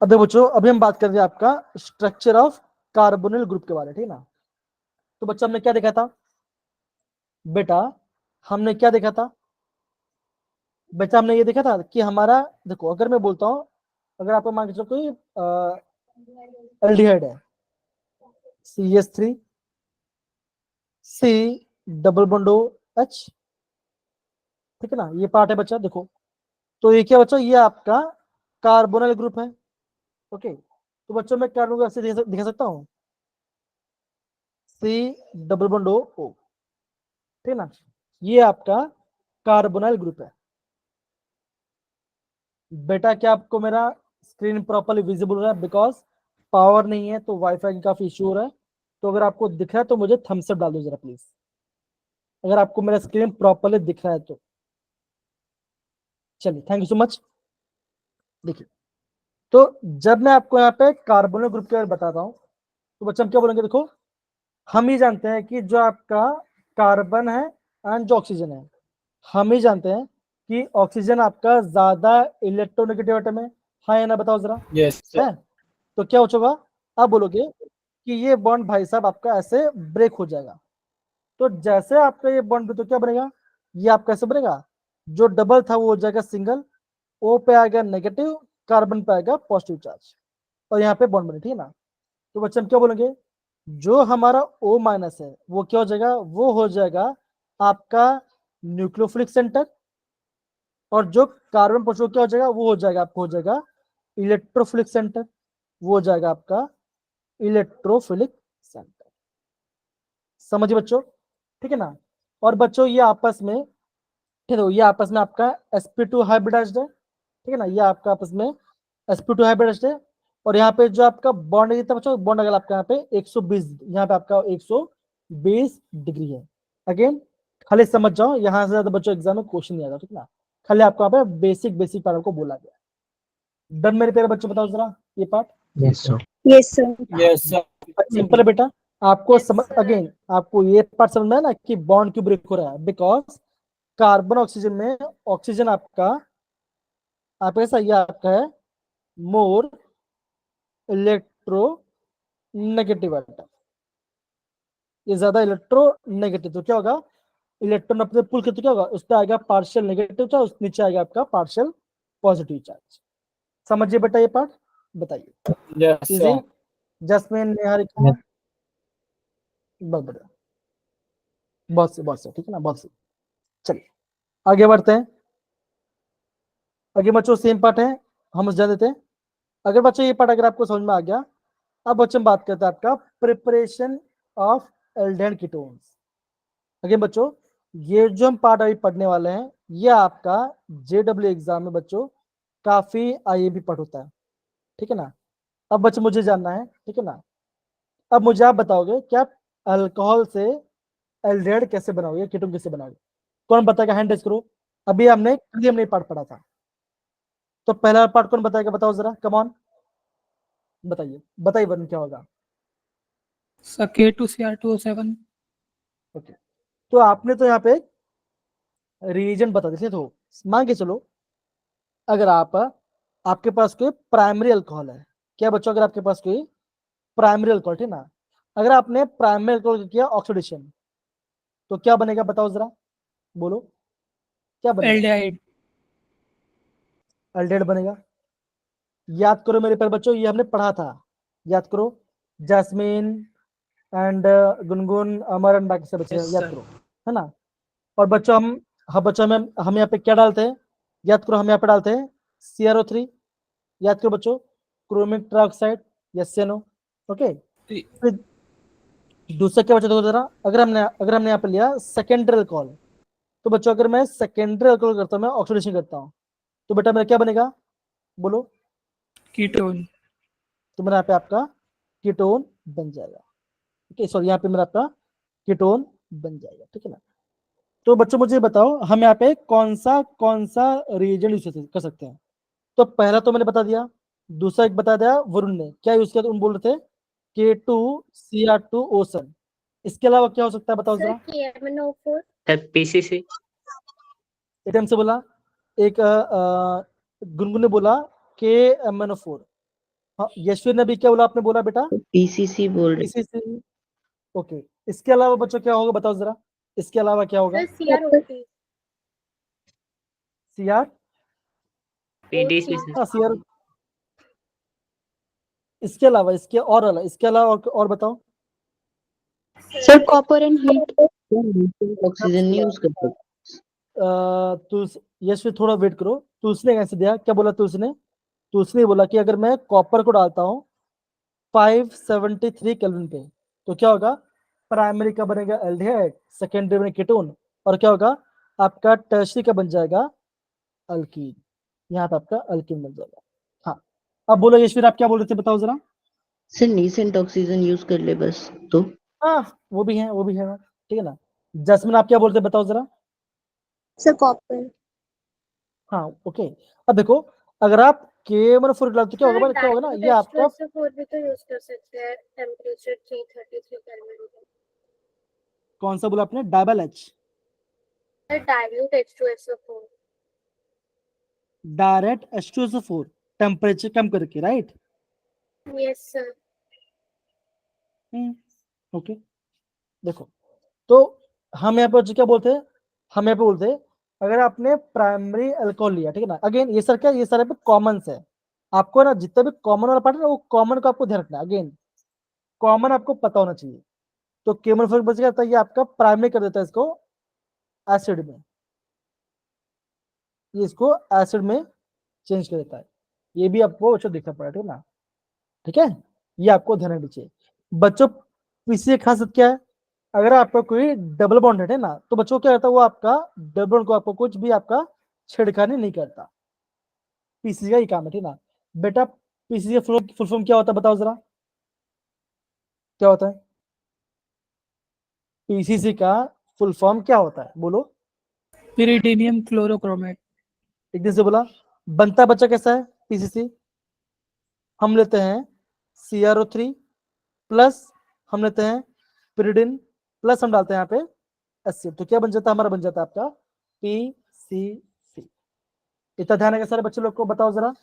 अब देखो बच्चों, अभी हम बात कर रहे हैं आपका स्ट्रक्चर ऑफ कार्बोनिल ग्रुप के बारे में, ठीक है ना। तो बच्चा हमने क्या देखा था बेटा, हमने क्या देखा था बेटा, हमने ये देखा था कि हमारा, देखो अगर मैं बोलता हूं, अगर आपको मान के चलो कोई एल्डिहाइड है, CH3 C double bond OH, ठीक है ना, ये पार्ट है बच्चा, देखो तो ये क्या बच्चा, ये आपका कार्बोनिल ग्रुप है, ओके। तो बच्चों मैं क्या लूंगा, ऐसे दिखा सकता हूँ, C डबल बॉन्ड O, ठीक है ना, ये आपका कार्बोनिल ग्रुप है। बेटा क्या आपको मेरा स्क्रीन प्रॉपर्ली विजिबल हो रहा है, बिकॉज पावर नहीं है तो वाईफाई की काफी इशू हो रहा है, तो अगर आपको दिख रहा है तो मुझे थम्स अप डाल दो जरा प्लीज, अगर आपको मेरा स्क्रीन प्रॉपर्ली दिख रहा है तो। चलिए थैंक यू सो मच। देखिए तो जब मैं आपको यहाँ पे कार्बोनिल ग्रुप के बारे में बताता हूँ, तो बच्चे हम क्या बोलेंगे, देखो हम ही जानते हैं कि जो आपका कार्बन है एंड जो ऑक्सीजन है, हम ही जानते हैं कि ऑक्सीजन आपका ज्यादा इलेक्ट्रोनेगेटिव एटम है, हाँ या ना बताओ जरा, Yes, sir. है। तो क्या हो चुका, आप बोलोगे कि ये बॉन्ड भाई साहब आपका ऐसे ब्रेक हो जाएगा, तो जैसे आपका ये बॉन्ड तो क्या बनेगा, ये आपका ऐसे बनेगा, जो डबल था वो हो जाएगा सिंगल, O पे आएगा नेगेटिव, कार्बन पे आएगा पॉजिटिव चार्ज, और यहाँ पे बॉन्ड बने, ठीक है ना। तो बच्चे हम क्या बोलेंगे, जो हमारा O माइनस है वो क्या हो जाएगा, वो हो जाएगा आपका न्यूक्लियोफिलिक सेंटर, और जो कार्बन पॉजिटिव क्या हो जाएगा, वो हो जाएगा आपको, हो जाएगा इलेक्ट्रोफिलिक सेंटर, वो हो जाएगा आपका इलेक्ट्रोफिलिक सेंटर। समझिए बच्चों, ठीक है ना। और बच्चों ये आपस में, ठीक है, ये आपस में आपका sp2 हाइब्रिडाइज्ड है, ठीक है ना, ये आपका आपस में sp2 हाइब्रिडाइज्ड है। और यहाँ पे जो आपका बॉन्ड है कितना बच्चों, बॉन्ड अगर आपका यहाँ पे 120, यहाँ पे आपका 120 डिग्री है। अगेन खाली समझ जाओ, यहाँ से ज्यादा बच्चों एग्जाम में क्वेश्चन नहीं आता, ठीक है ना, खाली आपको यहाँ पे बेसिक बेसिक पार्ट को बोला गया। डन मेरे प्यारे बच्चों, बताओ जरा ये part. Yes, sir. Yes, sir. Yes, sir. Simple है बेटा, आपको समझ, अगेन आपको ये पार्ट समझ में है ना कि बॉन्ड क्यों ब्रेक हो रहा है, बिकॉज कार्बन ऑक्सीजन में, ऑक्सीजन आपका ऐसा, ये आपका है मोर इलेक्ट्रो नेगेटिव एटम, ये ज्यादा इलेक्ट्रो नेगेटिव, तो क्या होगा, इलेक्ट्रॉन अपने पुल करते क्या होगा, उस पर आएगा पार्शियल नेगेटिव चार्ज, उस नीचे आएगा आपका पार्शियल पॉजिटिव चार्ज। समझिए बेटा ये पार्ट, बताइए। Yes, easy, sir. जस्मिन, निहारिका, बहुत बढ़िया, बहुत से, ठीक है ना, बहुत से। चलिए आगे बढ़ते हैं। आगे बच्चों सेम पार्ट है, हम उस जा देते हैं। अगर बच्चों ये पार्ट अगर आपको समझ में आ गया, अब बच्चों हम बात करते हैं आपका प्रिपरेशन ऑफ एल्डिहाइड कीटोन्स। अगे बच्चों ये जो हम पार्ट अभी पढ़ने वाले हैं, ये आपका जेडब्ल्यू एग्जाम में बच्चों काफी आईएमपी पार्ट होता है, ठीक है ना। अब बच्चों मुझे जानना है, ठीक है ना, अब मुझे आप बताओगे कि आप अल्कोहल से एल्डिहाइड कैसे बनाओगे, कीटोन कैसे बनाओगे। कौन बताएगा, हैंड रेज करो। अभी हमने पार्ट पढ़ा था, तो पहला पार्ट कौन बताएगा, बताओ जरा, कम ऑन, बताइए बताइए वरुण क्या होगा। Sir K2Cr2O7। ओके, तो आपने तो यहाँ पे रीजन बता दिए, तो मान के चलो अगर आपके पास कोई प्राइमरी अल्कोहल है, क्या बच्चों, अगर आपके पास कोई प्राइमरी अल्कोहल, ठीक ना, अगर आपने प्राइमरी अल्कोहल किया ऑक्सीडेशन, तो क्या बनेगा, बताओ जरा, बोलो क्या बनेगा, एल्डिहाइड। एल्डिहाइड बनेगा। याद करो मेरे प्यारे बच्चों, ये हमने पढ़ा था, याद करो, jasmine and Gungun, Amar and बाकी सब बच्चे Yes, याद sir. करो, है ना। और बच्चों हम यहाँ पे क्या डालते हैं, याद करो, हम यहाँ पे डालते हैं CrO3, याद करो बच्चों, क्रोमिक ट्राइऑक्साइड, यस या नो, ओके। फिर दूसरा क्या बचा, देखो जरा, अगर हमने यहाँ पे लिया सेकेंडरी अल्कोहल, तो बच्चों अगर मैं सेकेंडरी अल्कोहल करता हूँ, मैं ऑक्सीडेशन करता हूँ, तो बेटा मेरा क्या बनेगा, बोलो, कीटोन। तो मेरा यहाँ पे आपका कीटोन बन जाएगा, ओके, सॉरी यहाँ पे मेरा आपका कीटोन बन जाएगा, ठीक है ना। तो बच्चों मुझे बताओ हम यहाँ पे कौन सा रिएजेंट यूज कर सकते हैं। तो पहला तो मैंने बता दिया, दूसरा एक बता दिया वरुण ने, क्या यूज किया, तो उन बोल रहे थे K2Cr2O7, इसके अलावा क्या हो सकता है, बताओ जरा। पीसीसी। एटम से बोला, एक गुनगुन ने बोला KMnO4, हाँ, यशवीर ने भी क्या बोला, आपने बोला बेटा पीसीसी बोल रहे PCC, ओके। इसके अलावा बच्चों क्या होगा, बताओ जरा, इसके अलावा क्या होगा, CR, पीडीसी। हाँ CR, इसके अलावा इसके अलावा और बताओ। Sir, copper and heat. Oxygen नहीं यूज करते। यशवी थोड़ा वेट करो, तुलसी ने कैसे दिया, क्या बोला तुलसी ने बोला कि अगर मैं कॉपर को डालता हूँ 573 केल्विन पे, तो क्या होगा, प्राइमरी का बनेगा एल्डिहाइड, सेकेंडरी बनेगा कीटोन, और क्या होगा आपका टर्शियरी का बन जाएगा अल्कीन, यहाँ पे आपका अल्कीन बन जाएगा। हाँ, अब बोलो यशवीर, आप क्या बोल रहे थे, बताओ जरा। सर नीसेंट ऑक्सीजन यूज कर ले बस तो। हाँ वो भी है, ठीक है ना। जैस्मिन आप क्या बोलते, बताओ जरा। Sir, copper. हाँ ओके, अब देखो अगर आप KMnO4 डालते तो क्या होगा, क्या होगा ना, ये आपका भी तो यूज कर सकते हैं, टेम्परेचर 333 केल्विन पे। कौन सा बोला आपने, double H, dilute H2SO4। Direct H2SO4, temperature कम करके, राइट। Yes sir. ओके, देखो तो हम यहाँ पे क्या बोलते हैं, हम यहाँ पे बोलते हैं अगर आपने प्राइमरी अल्कोहल लिया, ठीक है ना, अगेन ये सर क्या, ये सारे पे कॉमन है, आपको ना जितना भी कॉमन वाला पार्ट है ना, वो कॉमन को आपको ध्यान रखना है, अगेन कॉमन आपको पता होना चाहिए। तो KMnO4 बच गया, ये आपका प्राइमरी कर देता है इसको एसिड में, ये इसको एसिड में चेंज कर देता है, ये भी आपको अच्छा देखना पड़ेगा, ठीक है ना, ठीक है, ये आपको ध्यान रखना चाहिए। बच्चों पीसीसी खासियत क्या है, अगर आपका कोई डबल बॉन्ड है ना, तो बच्चों क्या करता है, वो आपका डबल बॉन्ड को आपको कुछ भी आपका छेड़खानी नहीं करता, पीसीसी का ही काम है, ठीक ना। बेटा पीसीसी का फुल फॉर्म क्या होता है, बताओ जरा, क्या होता है पीसीसी का फुल फॉर्म, क्या होता है, बोलो। पिरिडीनियम क्लोरोक्रोमेट। एक दिन से बोला, बनता बच्चा कैसा है पीसीसी, हम लेते हैं CrO3 प्लस हम लेते हैं पिरिडिन प्लस हम डालते हैं यहाँ पे एसिड, तो क्या बन जाता है, हमारा बन जाता है आपका PCC। इतना ध्यान है सारे बच्चे लोग को, बताओ जरा,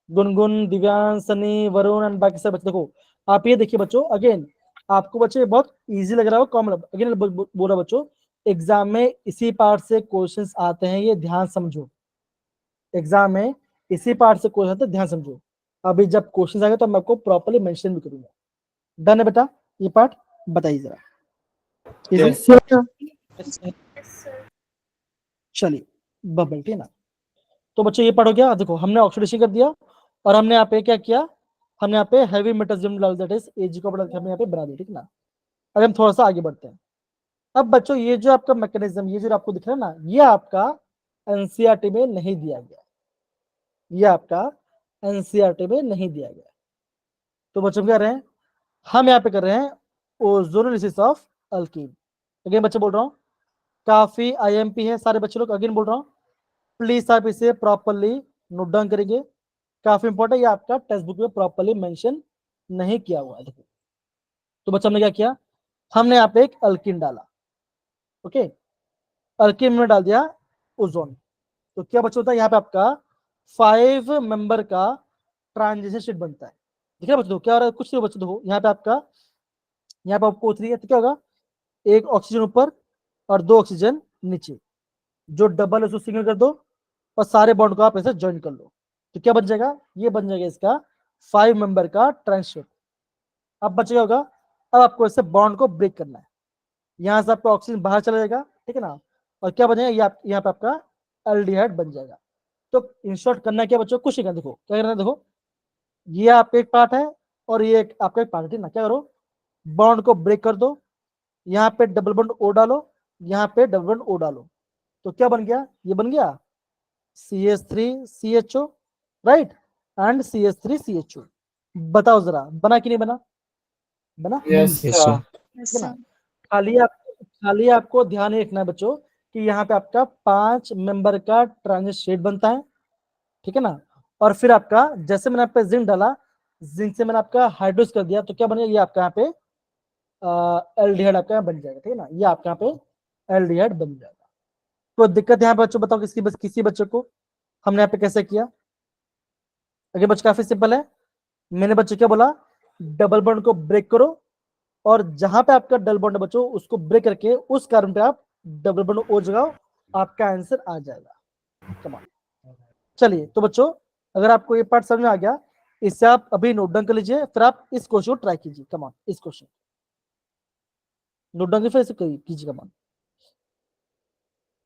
गुनगुन, दिव्यांश, सनी, वरुण एंड बाकी सब बच्चे। देखो आप ये देखिए बच्चों, अगेन आपको बच्चे बहुत इजी लग रहा हो, कॉमन, अगेन बोला बच्चों एग्जाम में इसी पार्ट से क्वेश्चंस आते हैं, ये ध्यान समझो। एग्जाम में इसी पार्ट से क्वेश्चन आते हैं, ध्यान समझो। अभी जब क्वेश्चन आएंगे तो मैं आपको प्रॉपर्ली मेंशन भी करूंगा। डन है बेटा? ये पार्ट बताइए जरा। Yes. चलिए बबल, ठीक है ना। तो बच्चों ये पार्ट हो गया। देखो हमने ऑक्सीडेशन कर दिया और हमने यहाँ पे क्या किया, हमने यहाँ पे हैवी मेटल्स डाल दिया, दैट इज एजी को हमने यहाँ पे बना दिया, ठीक है ना। अब हम थोड़ा सा आगे बढ़ते हैं। अब बच्चों ये जो आपका मैकेनिज्म, ये जो आपको दिख रहा है ना, ये आपका एनसीईआरटी में नहीं दिया गया, ये आपका एनसीईआरटी में नहीं दिया गया। तो बच्चों क्या कर रहे हैं, हम यहाँ पे कर रहे हैं ओजोनोलिसिस ऑफ अल्कीन। अगेन बच्चे बोल रहा हूँ, काफी आईएमपी है सारे बच्चे लोग। अगेन बोल रहा हूँ, प्लीज आप इसे प्रॉपरली नोट डाउन करेंगे, काफी इंपॉर्टेंट। ये आपका टेक्स्ट बुक में प्रॉपरली मेंशन नहीं किया हुआ है। देखो तो बच्चा हमने क्या किया, हमने यहाँ पे एक अल्कीन डाला, ओके, अल्कीन में डाल दिया ओजोन। तो क्या बच्चा होता है, यहाँ पे आपका 5 मेंबर का ट्रांजिशन स्टेट बनता है। ठीक है बच्चों, क्या हो रहा है, कुछ नहीं बच्चों, देखो यहाँ पे आपका, यहाँ पे आपको O3 है, तो क्या होगा, एक ऑक्सीजन ऊपर और 2 ऑक्सीजन नीचे, जो डबल है उसको सिंगल कर दो और सारे बॉन्ड को आप ऐसे ज्वाइन कर लो। तो क्या बन जाएगा, ये बन जाएगा इसका 5 मेंबर का ट्रांजिशन। अब बच्चा क्या होगा, अब आपको ऐसे बॉन्ड को ब्रेक करना है, यहां से आपका ऑक्सीजन बाहर चला जाएगा, ठीक है ना, और क्या बन जाएगा, यहाँ पे आपका एल्डिहाइड बन जाएगा। तो इन शॉर्ट करना क्या बच्चों, कुछ नहीं करना। देखो क्या करना है, देखो ये आपका एक पार्ट है और ये आपका एक पार्ट है ना, क्या करो, बॉन्ड को ब्रेक कर दो, यहाँ पे डबल बॉन्ड ओ डालो, यहाँ पे डबल बॉन्ड ओ डालो। तो क्या बन गया, ये बन गया CH3CHO, राइट, एंड CH3CHO। बताओ जरा बना कि नहीं बना, बना, Yes, sir. ठीक है ना। खाली आपको ध्यान रखना है बच्चों कि यहाँ पे आपका 5 मेंबर का ट्रांजिट स्टेट बनता है, ठीक है ना। और फिर आपका जैसे मैंने आप पे जिंक डाला, जिंक से मैंने आपका हाइड्रोस कर दिया, तो क्या बनेगा, ये आपका यहाँ पे एल्डिहाइड आपका यहाँ बन जाएगा, ठीक है ना, ये आपका यहाँ पे एल्डिहाइड बन जाएगा। तो दिक्कत यहाँ पे बच्चों बताओ किसी बच्चे को हमने यहाँ पे कैसे किया। अगर बच्चे काफी सिंपल है, मैंने बच्चे क्या बोला, डबल बॉन्ड को ब्रेक करो और जहां पे आपका डबल बॉन्ड है बच्चों उसको ब्रेक करके उस कार्बन पे आप डबल बॉन्ड ओ जगाओ, आपका आंसर आ जाएगा। कमाल। चलिए तो बच्चों अगर आपको ये पार्ट समझ में आ गया, इससे आप अभी नोट डाउन कर लीजिए, फिर आप इस क्वेश्चन को ट्राई कीजिए। कमाल, इस क्वेश्चन नोट डाउन फिर इसे कीजिए, कमाल,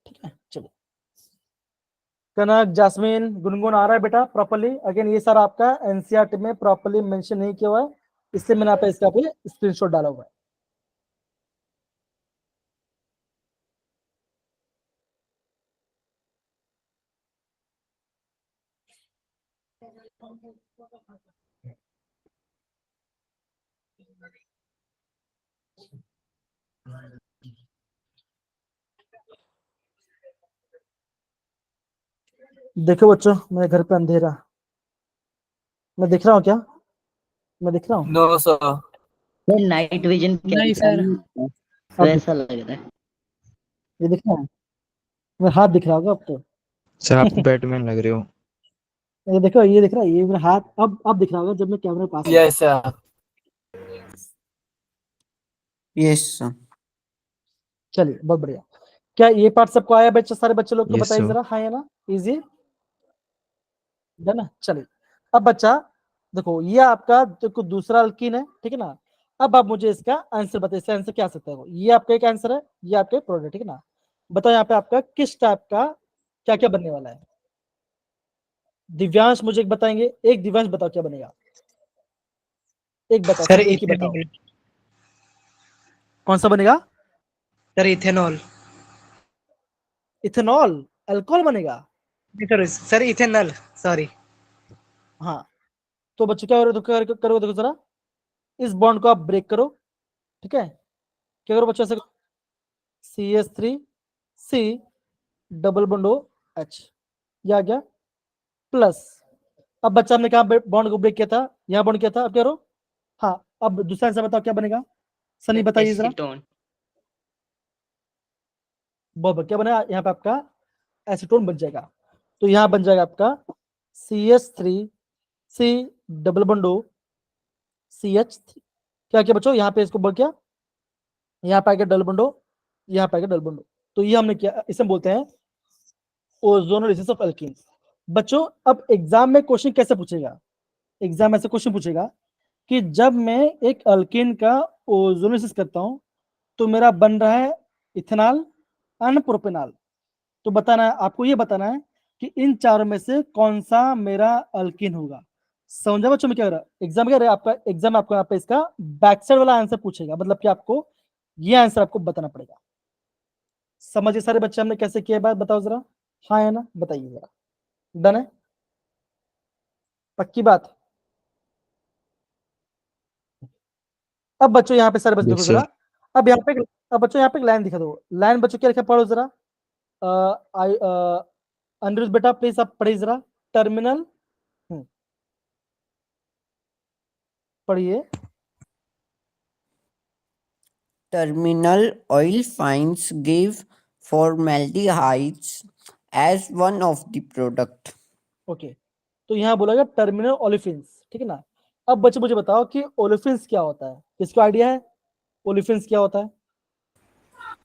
ठीक है। चलिए कनक, जास्मिन, गुनगुन आ रहा है बेटा प्रॉपर्ली। अगेन ये सारा आपका एनसीईआरटी में प्रॉपर्ली मेंशन नहीं किया हुआ है, इससे मैंने आप इसका पे स्क्रीनशॉट डाला हुआ है। देखो बच्चों मेरे घर पे अंधेरा, मैं दिख रहा हूँ क्या, मैं दिख रहा हूँ? No, sir. नाइट विजन नहीं सर। वैसा लग रहा है। ये दिख रहा है, मेरा हाथ दिख रहा होगा अब तो। सर आप बैटमैन लग रहे हो। ये देखो, ये दिख रहा है, ये मेरा हाथ अब दिख रहा होगा जब मैं कैमरे के पास हूँ। Yes, sir. Yes sir. चलिए बहुत बढ़िया। क्या ये पार्ट सबको आया बच्चे, सारे बच्चे लोग को Yes, बताइए sir. जरा, हाँ या ना, इजी है ना। चलिए अब बच्चा देखो, ये आपका देखो दूसरा अल्कीन है, ठीक है ना। अब आप मुझे इसका आंसर बताइए, इसका आंसर क्या आ सकता है। ये आपका एक आंसर है, ये आपके प्रोडक्ट, ठीक है ना। बताओ यहाँ पे आपका किस टाइप का क्या क्या बनने वाला है। दिव्यांश मुझे एक बताएंगे, एक दिव्यांश बताओ क्या बनेगा, एक बताओ, सर सिर्फ एक ही बताओ, इथेनॉल। कौन सा बनेगा। Sir ethanol. इथेनॉल, अल्कोहल बनेगा। Sir ethanol, sorry. हाँ तो बच्चों क्या करो देखो जरा, इस बॉन्ड को आप ब्रेक करो, ठीक है। क्या करो बच्चों, ऐसे CH3C डबल बॉन्ड OH, ये आ गया प्लस। अब बच्चा हमने कहा बॉन्ड को ब्रेक किया था, यहाँ बॉन्ड किया था, अब क्या करो, हाँ अब दूसरा आंसर बताओ क्या बनेगा, सनी बताइए जरा। एसीटोन। बहुत क्या बनेगा, यहाँ पे आपका एसीटोन बन जाएगा। तो यहाँ बन जाएगा आपका CH3C डबल बॉन्ड OCH3। क्या क्या बच्चों, यहाँ पे इसको बोल क्या, यहाँ पे आ गया डबल बॉन्ड यहाँ पे आएगा डबल बॉन्ड। तो ये हमने किया, इसे हम बोलते हैं ओजोनोलिसिस ऑफ एल्कीन्स। बच्चों अब एग्जाम में क्वेश्चन कैसे पूछेगा, एग्जाम ऐसे क्वेश्चन पूछेगा कि जब मैं एक अल्कीन का ओजोनोलिसिस करता हूं तो मेरा बन रहा है इथेनॉल एंड प्रोपेनॉल। तो बताना है आपको, ये बताना है कि इन चारों में से कौन सा मेरा अल्कीन होगा। समझा बच्चों में क्या हो रहा है एग्जाम, क्या रहा है आपका एग्जाम, आपको यहाँ पे इसका बैक साइड वाला आंसर पूछेगा, मतलब कि आपको ये आंसर आपको बताना पड़ेगा। समझिए सारे बच्चे हमने कैसे किया, बात बताओ जरा, हाँ है ना, बताइए जरा, डन है, पक्की बात। अब बच्चों यहाँ पे सारे बच्चे देखो Yes, जरा, sir. अब यहाँ पे, अब बच्चों यहाँ पे एक लाइन दिखा दो, लाइन बच्चों क्या लिखा पढ़ो जरा, अनिरुद्ध बेटा प्लीज आप पढ़िए जरा, टर्मिनल पढ़िए। Terminal oil finds give formaldehydes as one of the product. Okay, तो यहाँ बोला गया टर्मिनल ओलिफिन्स, ठीक है ना। अब बच्चे मुझे बताओ कि ओलिफिन्स क्या होता है, किसको आइडिया है ओलिफिन्स क्या होता है?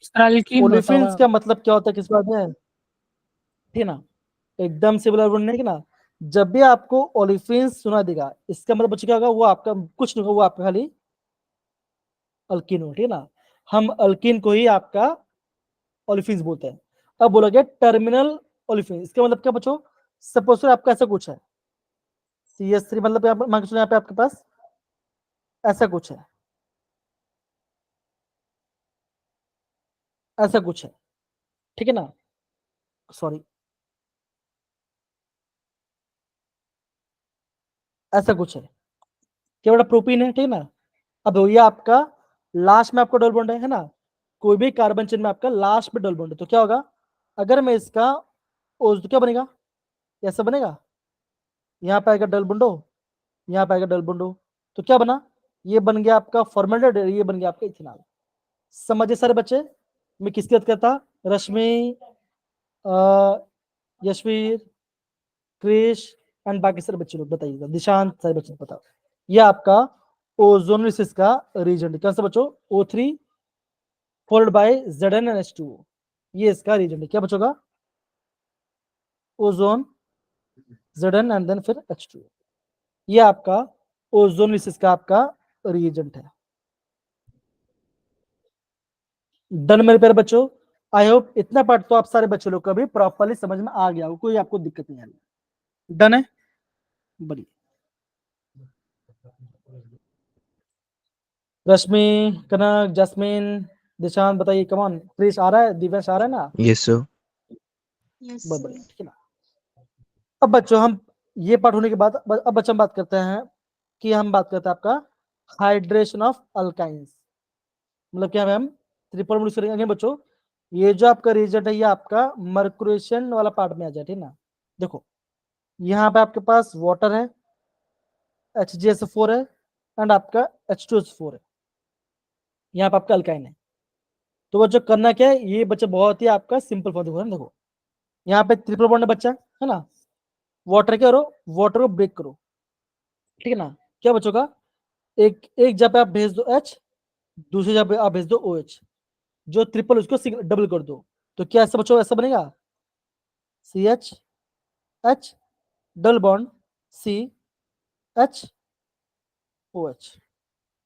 सर अल्कीन ओलिफिन्स का बताओ। मतलब क्या होता है, किसको आइडिया है? ठीक है ना, एकदम से बोला नहीं कि ना, जब भी आपको ओलिफिन्स सुना देगा इसका मतलब बच्चे क्या होगा, वो आपका कुछ नहीं होगा, वो आपका खाली अल्कीन हो, ठीक है ना। हम अल्कीन को ही आपका ओलिफिन्स बोलते हैं। अब बोला गया टर्मिनल ओलिफिन, इसका मतलब क्या बच्चों, सपोज आपका ऐसा कुछ है CH3, मतलब मान के चलो यहाँ पे आपके पास ऐसा कुछ है, ऐसा कुछ है, ठीक है ना, सॉरी ऐसा कुछ है, क्या बड़ा प्रोपीन है, ठीक है ना। अब ये आपका लास्ट में आपका डबल बॉन्ड है ना, कोई भी कार्बन चेन में आपका लास्ट में डबल बॉन्ड है, तो क्या होगा अगर मैं इसका ओज, तो क्या बनेगा, ऐसा बनेगा, यहाँ पे आएगा डबल बॉन्ड, यहाँ पे आएगा डबल बॉन्ड, तो क्या बना, ये बन गया आपका फॉर्मेल्डेहाइड, ये बन गया आपका इथेनॉल। समझे सारे बच्चे, मैं किसकी बात करता, रश्मि, यशवीर, क्रिश एंड बाकी सारे बच्चे लोग बताइएगा, दिशांत, सारे बच्चे बताओ। ये आपका ओजोनोलिसिस का रीजन कौन सा बच्चों, O3 फॉलोड बाय ZnNH2O, ये इसका रीजन है, क्या बचोगा ओजोन Zn एंड देन फिर H2O, ये आपका ओजोनोलिसिस का आपका रीजेंट है। डन मेरे प्यारे बच्चों, आई होप इतना पार्ट तो आप सारे बच्चे लोग का भी प्रॉपरली समझ में आ गया हो, कोई आपको दिक्कत नहीं आ रही। डन है, बढ़िया। रश्मि, कनक, जैस्मिन, दिशांत बताइए, कमान, क्रिश आ रहा है, दिव्यांश आ रहा है ना, Yes, sir. Yes, बहुत sir. बढ़िया, ठीक है ना। अब बच्चों हम ये पार्ट होने के बाद अब बच्चों हम बात करते हैं कि हम बात करते हैं आपका हाइड्रेशन ऑफ अल्काइंस, मतलब क्या हम ट्रिपल बॉन्ड करेंगे बच्चों। ये जो आपका रिजल्ट है ये आपका मर्कुरेशन वाला पार्ट में आ जाए, ठीक ना। देखो यहाँ पे आपके पास वाटर है, HgSO4 है एंड आपका H2SO4 है, यहाँ पे आपका अल्काइन है। तो बच्चों करना क्या है, ये बच्चा बहुत ही आपका सिंपल फॉर्म देखो, यहाँ पे ट्रिपल बॉन्ड बच्चा है ना, वाटर क्या करो, वाटर को ब्रेक करो, ठीक है ना। क्या बच्चों का, एक जगह पे आप भेज दो H, दूसरी जगह पे आप भेज दो OH, जो ट्रिपल उसको डबल कर दो, तो क्या ऐसा बच्चों ऐसा बनेगा, CH H double bond CH OH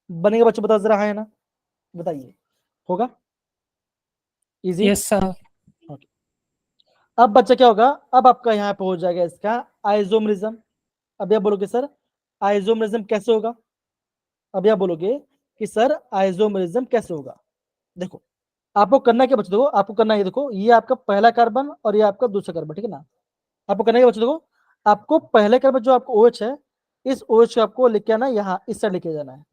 बनेगा बच्चों, बताओ जरा, हाँ है ना, बताइए, होगा इजी। Yes sir. अब बच्चा क्या होगा, अब आपका यहाँ पे हो जाएगा इसका आइसोमरिज्म। अब यह बोलोगे सर आइसोमरिज्म कैसे होगा, अब यह बोलोगे कि सर आइसोमरिज्म कैसे होगा। देखो आपको करना क्या बच्चों, देखो आपको करना है, देखो ये आपका पहला कार्बन और ये आपका दूसरा कार्बन, ठीक है ना। आपको करना क्या बच्चों, देखो आपको पहले कार्बन जो आपको OH है, इस OH को आपको लेके आना है यहाँ, इस साइड लेके जाना है,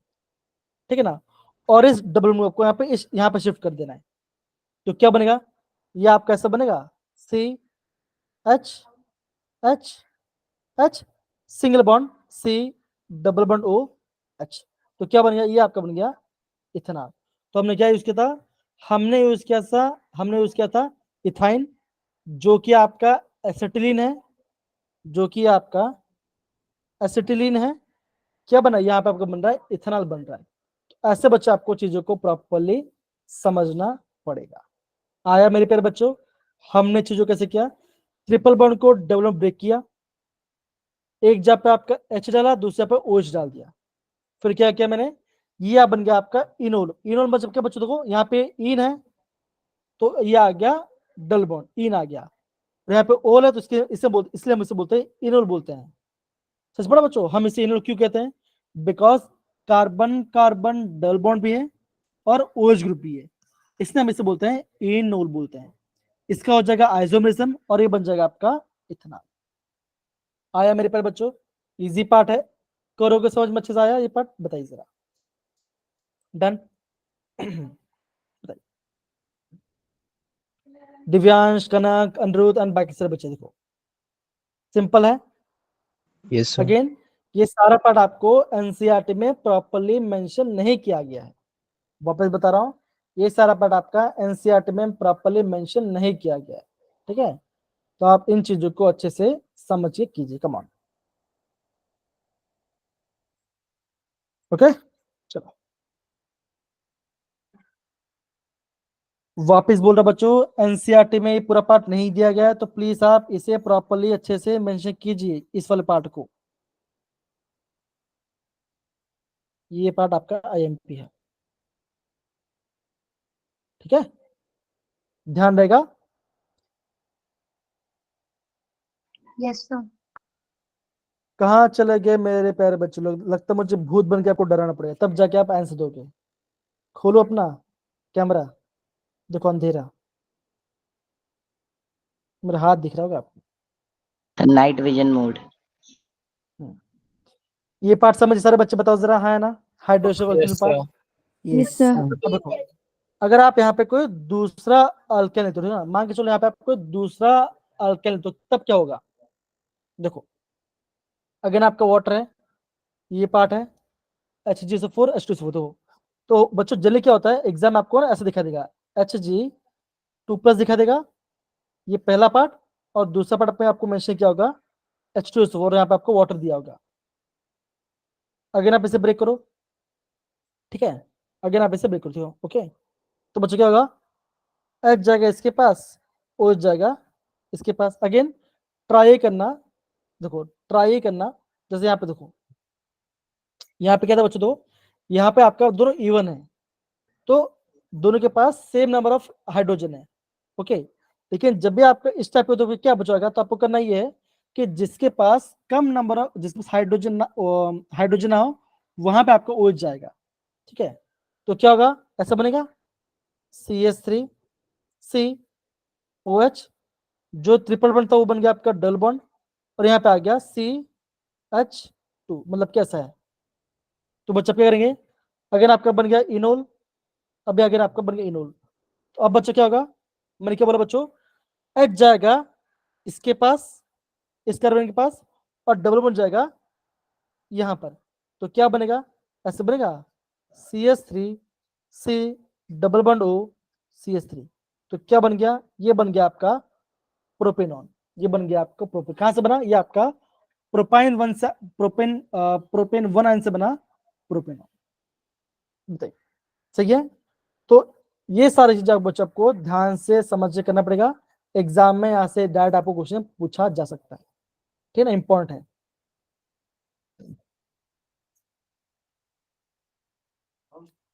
ठीक है ना, और इस डबल बॉन्ड को यहाँ पे इस यहाँ पे शिफ्ट कर देना है। तो क्या बनेगा, ये आपका ऐसा बनेगा CH single bond C double bond OH, तो क्या बन गया, ये आपका बन गया इथेनॉल। तो हमने क्या यूज किया था, हमने यूज किया था इथाइन, जो कि आपका एसिटिलीन है, जो कि आपका एसिटिलीन है, क्या बना यहाँ पे आपका बन रहा है इथेनॉल बन रहा है। ऐसे बच्चे आपको चीजों को प्रॉपरली समझना पड़ेगा। आया मेरे प्यारे बच्चों? हमने चीजों कैसे किया, ट्रिपल बॉन्ड को डबल बॉन्ड ब्रेक किया, एक जगह पे आपका H डाला, दूसरे पे OH डाल दिया, फिर क्या किया मैंने, ये बन गया आपका इनोल। इनोल मतलब क्या बच्चों, देखो यहाँ पे इन है तो ये आ गया डबल बॉन्ड, इन आ गया, और यहाँ पे ओल है तो इसलिए हम इसे बोलते हैं इनोल बोलते हैं। सच पड़ा बच्चों? हम इसे इनोल क्यों कहते हैं? Because carbon carbon double bond भी है और OH ग्रुप भी है, इसलिए हम इसे बोलते हैं इनोल बोलते हैं। इसका हो जाएगा आइसोमरिज्म और ये बन जाएगा आपका इथेनॉल। आया मेरे पास बच्चों? इजी पार्ट है, करोगे समझ में अच्छे से आया ये पार्ट? बताइए जरा। डन? दिव्यांश, कनक, अनिरुद्ध एंड बाकी सारे बच्चे देखो, सिंपल है। Yes, sir. अगेन ये सारा पार्ट आपको एनसीईआरटी में प्रॉपर्ली मेंशन नहीं किया गया है, वापस बता रहा हूं, ये सारा पार्ट आपका एनसीईआरटी में प्रॉपर्ली मेंशन नहीं किया गया है, ठीक है? तो आप इन चीजों को अच्छे से समझिए, कीजिए, कम ऑन। ओके, चलो वापस बोल रहा बच्चों, एनसीईआरटी में ये पूरा पार्ट नहीं दिया गया है, तो प्लीज आप इसे प्रॉपर्ली अच्छे से मेंशन कीजिए, इस वाले पार्ट को। ये पार्ट आपका आईएमपी है, ठीक है? ध्यान रहेगा। Yes, sir. कहाँ चले गए मेरे प्यारे बच्चे लोग? लगता है मुझे भूत बन के आपको डराना पड़ेगा, तब जाके आप आंसर दोगे। खोलो अपना कैमरा, देखो अंधेरा, मेरा हाथ दिख रहा होगा आपको। Night vision mode. ये पार्ट समझ सारे बच्चे? बताओ जरा, हाँ है ना? Hydrogen part. Yes, sir. अब देखो, अगर आप यहाँ पे कोई दूसरा अल्केन लेते हो ना, मान के चलो यहाँ पे आप कोई दूसरा अल्केन लेते हो, तब क्या होगा? देखो अगेन आपका वाटर है, ये पार्ट है Hg4 H2SO4। तो बच्चों जल्दी क्या होता है, एग्जाम आपको ना ऐसे दिखा देगा, Hg2+ दिखा देगा, ये पहला पार्ट, और दूसरा पार्ट में आपको मेंशन किया होगा H2SO4, यहाँ पे आपको वाटर दिया होगा। अगेन आप इसे ब्रेक करो, ठीक है? अगेन आप इसे ब्रेक करते हो, ओके? तो बच्चों क्या होगा, H जाएगा इसके पास, OH जाएगा इसके पास। अगेन ट्राई करना, देखो ट्राई करना, जैसे यहाँ पे देखो, यहाँ पे क्या था बच्चों, तो यहाँ पे आपका दोनों इवन है, तो दोनों के पास सेम नंबर ऑफ हाइड्रोजन है, ओके? लेकिन जब भी आपका इस टाइप का तो क्या बचेगा, तो आपको करना ये है कि जिसके पास कम नंबर ऑफ, जिसके पास हाइड्रोजन ना हो, वहां पे आपका OH जाएगा, ठीक है? तो क्या होगा, ऐसा बनेगा CH3 COH, जो ट्रिपल बॉन्ड था वो बन गया आपका डबल बॉन्ड, और यहाँ पे आ गया CH2, मतलब कैसा है? तो बच्चा क्या करेंगे, अगर आपका बन गया इनोल, अभी अगर आपका बन गया इनोल, तो अब बच्चा क्या होगा, मैंने क्या बोला बच्चों, H जाएगा इसके पास, इस कार्बन के पास, और डबल बॉन्ड जाएगा यहां पर, तो क्या बनेगा, ऐसे बनेगा CH3 C double bond O CH3। तो क्या बन गया, ये बन गया आपका प्रोपेनॉन, ये बन गया आपका प्रोपेन। कहां से बना, ये आपका प्रोपाइन 1 से प्रोपेन 1 आयन से बना प्रोपेनॉन, बताइए सही है? तो ये सारी चीजें बच्चों आपको ध्यान से समझ के करना पड़ेगा, एग्जाम में यहाँ से डायरेक्ट आपको क्वेश्चन पूछा जा सकता है, ठीक है ना? इंपॉर्टेंट है।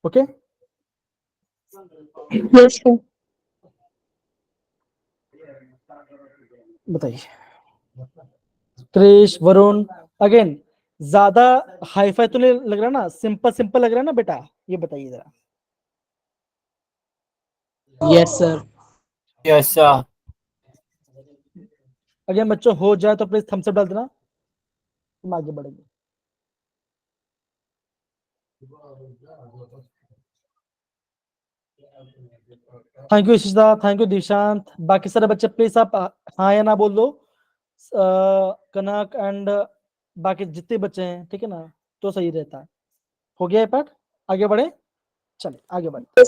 Okay, Yes, sir. बताइए क्रिश, वरुण, अगेन ज्यादा हाईफाई तो नहीं लग रहा ना, सिंपल सिंपल लग रहा है ना बेटा? ये बताइए जरा। Yes, sir. Yes, sir. Again बच्चों हो जाए तो प्लीज थम्स अप डाल देना, हम आगे बढ़ेंगे। Thank you Ishita, thank you Dishant, बाकी सारे बच्चे प्लीज आप हाँ या ना बोल दो, कनक एंड बाकी जितने बच्चे हैं, ठीक है ना? तो सही रहता है। हो गया ये पार्ट, आगे बढ़े, चलिए आगे बढ़े।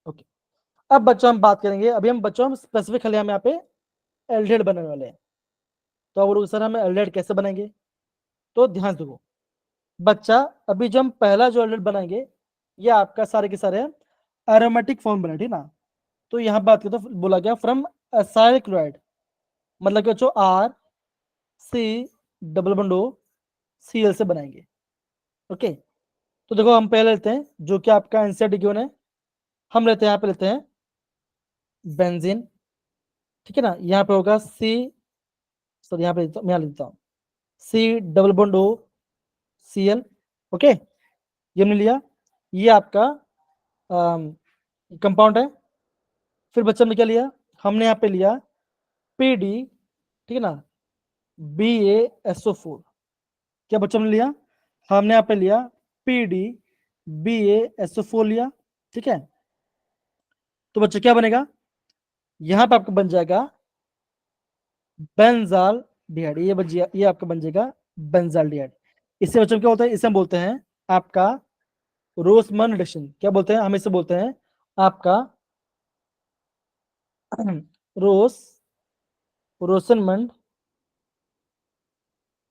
ओके, अब बच्चों हम बात करेंगे, अभी हम बच्चों हम स्पेसिफिकली हम यहाँ पे एल्डिहाइड बनाने वाले हैं। तो अब सर हम एल्डिहाइड कैसे बनाएंगे, तो ध्यान दो बच्चा, अभी जो हम पहला जो एल्डिहाइड बनाएंगे, ये आपका सारे के सारे एरोमेटिक फॉर्म बना, ठीक ना? तो यहाँ बात करते तो बोला गया फ्रॉम असाइल क्लोराइड, मतलब कि बच्चों R C double bond O C L से बनाएंगे। ओके, तो देखो हम पहले लेते हैं जो कि आपका आंसर गिवन है, हम लेते हैं यहाँ पे लेते हैं बेंजीन, ठीक है ना। यहाँ पे होगा सी, सॉरी यहाँ पे मैं लिखता हूँ C double bond O C L. Okay, ये हमने लिया, ये आपका कंपाउंड है। फिर बच्चा हमने क्या लिया, हमने यहाँ पे लिया पी डी, ठीक है ना, BaSO4। क्या बच्चा हमने लिया, हमने यहाँ पे लिया पी डी BaSO4 लिया, ठीक है। तो बच्चा क्या बनेगा, यहाँ पे आपका बन जाएगा बेंजाल डिहाइड, ये आपका बन जाएगा बेंजाल डिहाइड। इससे बच्चों क्या होता है, इसे हम बोलते हैं आपका रोसमन रिडक्शन। क्या बोलते हैं, हम इसे बोलते हैं आपका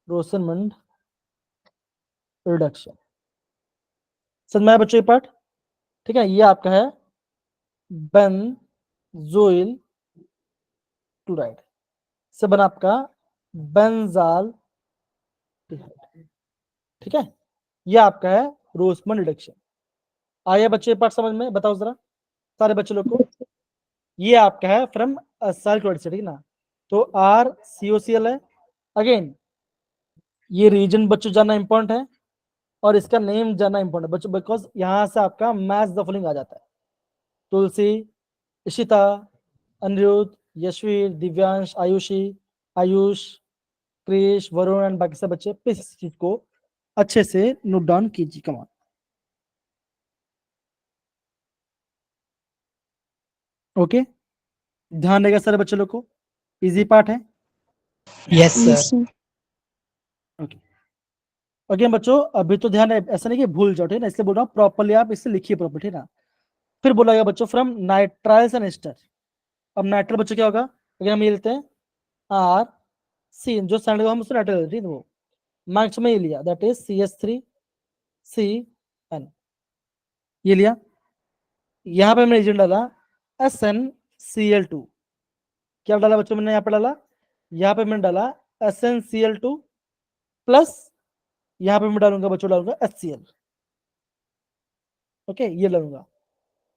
रोसनमंड रिडक्शन। समझ में आया बच्चों ये पार्ट, ठीक है। ये आपका है बेंजोइल क्लोराइड से बना आपका बेंजाल डिहाइड, ठीक है। ये आपका है रोसमन रिडक्शन। आया बच्चों ये पार्ट समझ में, बताओ जरा सारे बच्चे लोग को। ये आपका है फ्रॉम असाइल क्लोराइड से, ठीक ना। तो RCOCl है। अगेन ये रीजन बच्चों जानना इंपॉर्टेंट है और इसका नेम जानना इंपॉर्टेंट है बच्चों, बिकॉज यहाँ से आपका मैच द फॉलोइंग आ जाता है। तुलसी, इशिता, अनिरुद्ध, यशवीर, दिव्यांश, आयुष, क्रिश, वरुण एंड बाकी सब बच्चे प्लीज इस चीज को अच्छे से नोट डाउन कीजिए। कमान, ओके, ध्यान देगा सारे बच्चे लोग को, इजी पार्ट है। Yes, sir. ओके, अगेन बच्चों अभी तो ध्यान है, ऐसा नहीं कि भूल जाओ, ठीक है ना, इसलिए बोल रहा हूँ प्रॉपर्ली आप इसे लिखिए प्रॉपर, ठीक है ना। फिर बोला गया बच्चों फ्रॉम नाइट्राइल्स एंड एस्टर। अब नाइट्रल बच्चों क्या होगा, अगर हम ये लेते हैं आर सी, जो स्टैंडर्ड हम उससे नाइट्रल लेते हैं, वो मार्क्स में ये लिया, दैट इज CH3CN, ये लिया। यहाँ पे हमने एजेंट डाला SnCl2। क्या डाला बच्चों मैंने यहाँ पे डाला, यहाँ पे मैंने डाला SnCl2 प्लस यहाँ पे मैं डालूंगा बच्चों, डालूंगा HCl। ओके, ये डालूंगा,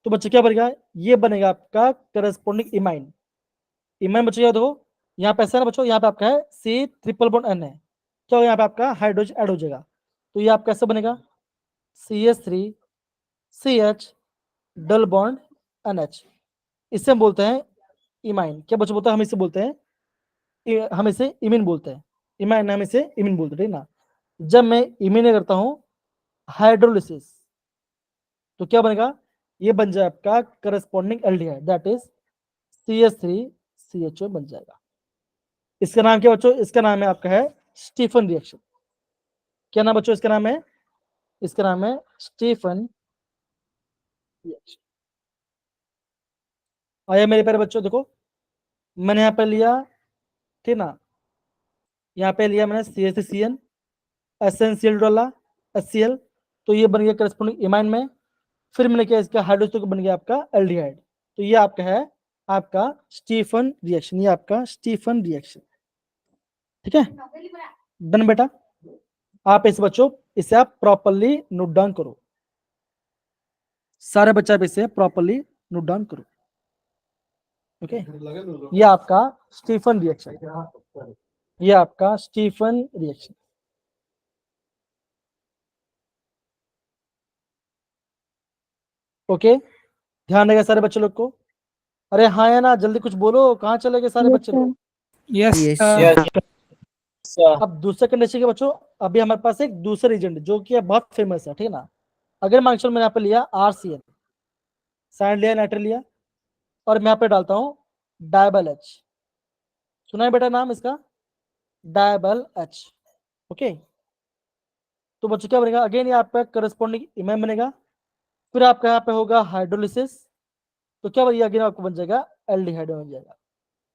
तो बच्चे क्या बनेगा, ये बनेगा आपका करस्पॉन्डिंग इमाइन। इमाइन बच्चों याद हो, यहाँ पे ऐसा ना बच्चों, यहाँ पे आपका है C ट्रिपल बॉन्ड N है, क्या हो यहाँ पे आपका हाइड्रोजन ऐड हो जाएगा। तो ये आपका कैसे बनेगा CH3CH डबल बॉन्ड NH, इससे हम बोलते हैं इमाइन। क्या बच्चों बोलते हैं, हम इसे बोलते हैं हम इसे इमिन बोलते हैं, इमाइन हम इसे इमिन बोलते हैं, ठीक ना। जब मैं इमिन करता हूं हाइड्रोलिसिस तो क्या बनेगा, ये बन जाए आपका corresponding aldehyde, that is CH3CHO बन जाएगा। इसका नाम क्या बच्चों, इसका नाम है आपका है स्टीफन रिएक्शन। क्या नाम बच्चों इसका नाम है, इसका नाम है स्टीफन रिएक्शन। आया मेरे प्यारे बच्चों, देखो मैंने यहाँ पे लिया, ठीक ना, यहाँ पे लिया मैंने CH3CN, SnCl डाला HCl, तो ये बन गया करस्पॉन्डिंग इमाइन में। फिर मैंने क्या, इसका हाइड्रोजन तो बन गया आपका एल्डिहाइड। तो ये आपका है आपका स्टीफन रिएक्शन, ये आपका स्टीफन रिएक्शन, ठीक है। डन बेटा, आप इस बच्चों इसे आप प्रॉपर्ली नोट डाउन करो, सारे बच्चे आप इसे प्रॉपर्ली नोट डाउन करो। ओके, ये आपका स्टीफन रिएक्शन, ये आपका स्टीफन रिएक्शन। ओके, ध्यान रहेगा सारे बच्चे लोग को। अरे हाँ या ना, जल्दी कुछ बोलो, कहाँ चले गए सारे बच्चे लोग। Yes, Yes, sir. sir. अब दूसरे कंडीशन के बच्चों, अभी हमारे पास एक दूसरा एजेंट जो कि बहुत फेमस है, ठीक है ना। अगर मान मैंने यहाँ पे लिया RCl, सैंड लिया, नाइट्रल लिया, और मैं यहाँ पे डालता हूँ डायबल H, सुना है बेटा नाम इसका, डायबल H। ओके, तो बच्चों क्या बनेगा, अगेन ये आपका करस्पॉन्डिंग इमाइन बनेगा। फिर आपका यहाँ पे होगा हाइड्रोलिसिस, तो क्या बनेगा, अगेन आपको बन जाएगा एल्डिहाइड बन जाएगा।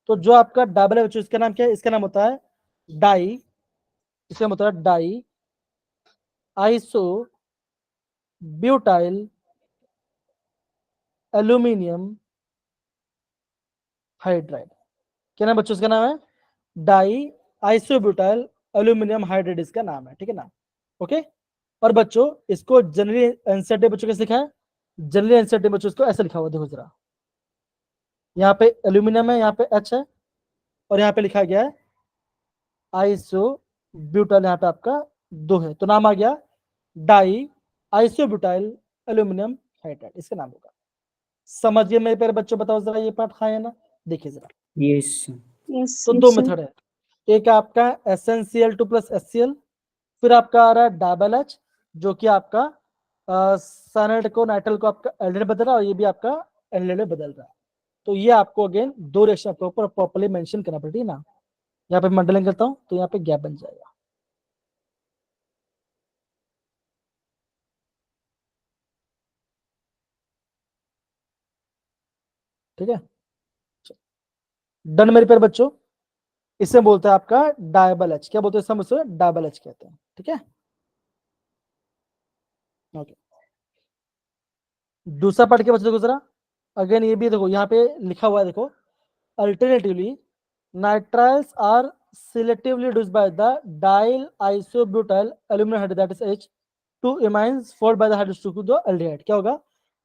तो जो आपका डायबल H, इसका नाम क्या है, इसका नाम होता है डाई, इसका नाम होता है di iso butyl aluminium hydride. क्या नाम बच्चों इसका नाम है? डाई आइसोब्यूटाइल एल्यूमिनियम हाइड्राइड इसका नाम है, ठीक है ना। ओके, और बच्चों इसको जनरली एनसीईआरटी बच्चों कैसे लिखा है? जनरली एनसीईआरटी बच्चों इसको ऐसे लिखा हुआ, देखो जरा, यहाँ पे एल्यूमिनियम है, यहाँ पे एच है, और यहाँ पे लिखा गया है आइसोब्यूटाइल, यहाँ पे आपका 2 है, तो नाम आ गया डाई आइसोब्यूटाइल एल्यूमिनियम हाइड्राइड, इसका नाम होगा। समझिए मेरे प्यारे बच्चों, बताओ जरा ये पार्ट हाँ है ना? देखिए जरा, Yes. Yes. तो 2 मेथड है, एक आपका SnCl2 प्लस HCl, फिर आपका आ रहा है डबल एच, जो कि आपका साइनाइड को नाइट्रल को आपका एल्डिहाइड बदल रहा है, और ये भी आपका एल्डिहाइड बदल रहा है। तो ये आपको अगेन 2 रिएक्शन प्रॉपर्ली मेंशन करना पड़ेगी ना। यहाँ पे मंडलिंग करता हूँ तो यहाँ पे गैप बन जाएगा, ठीक है। डन मेरे प्यारे बच्चों, इसे बोलते हैं आपका डायबल एच। क्या बोलते हैं? हम उसे डायबल एच कहते हैं, ठीक है। ओके, दूसरा पार्ट क्या बच्चों देखो जरा, अगेन ये भी देखो यहाँ पे लिखा हुआ है, देखो alternatively nitriles are selectively reduced by the dial isobutyl aluminum hydride, that is H, to imines followed by the hydroxy to the aldehyde। क्या होगा?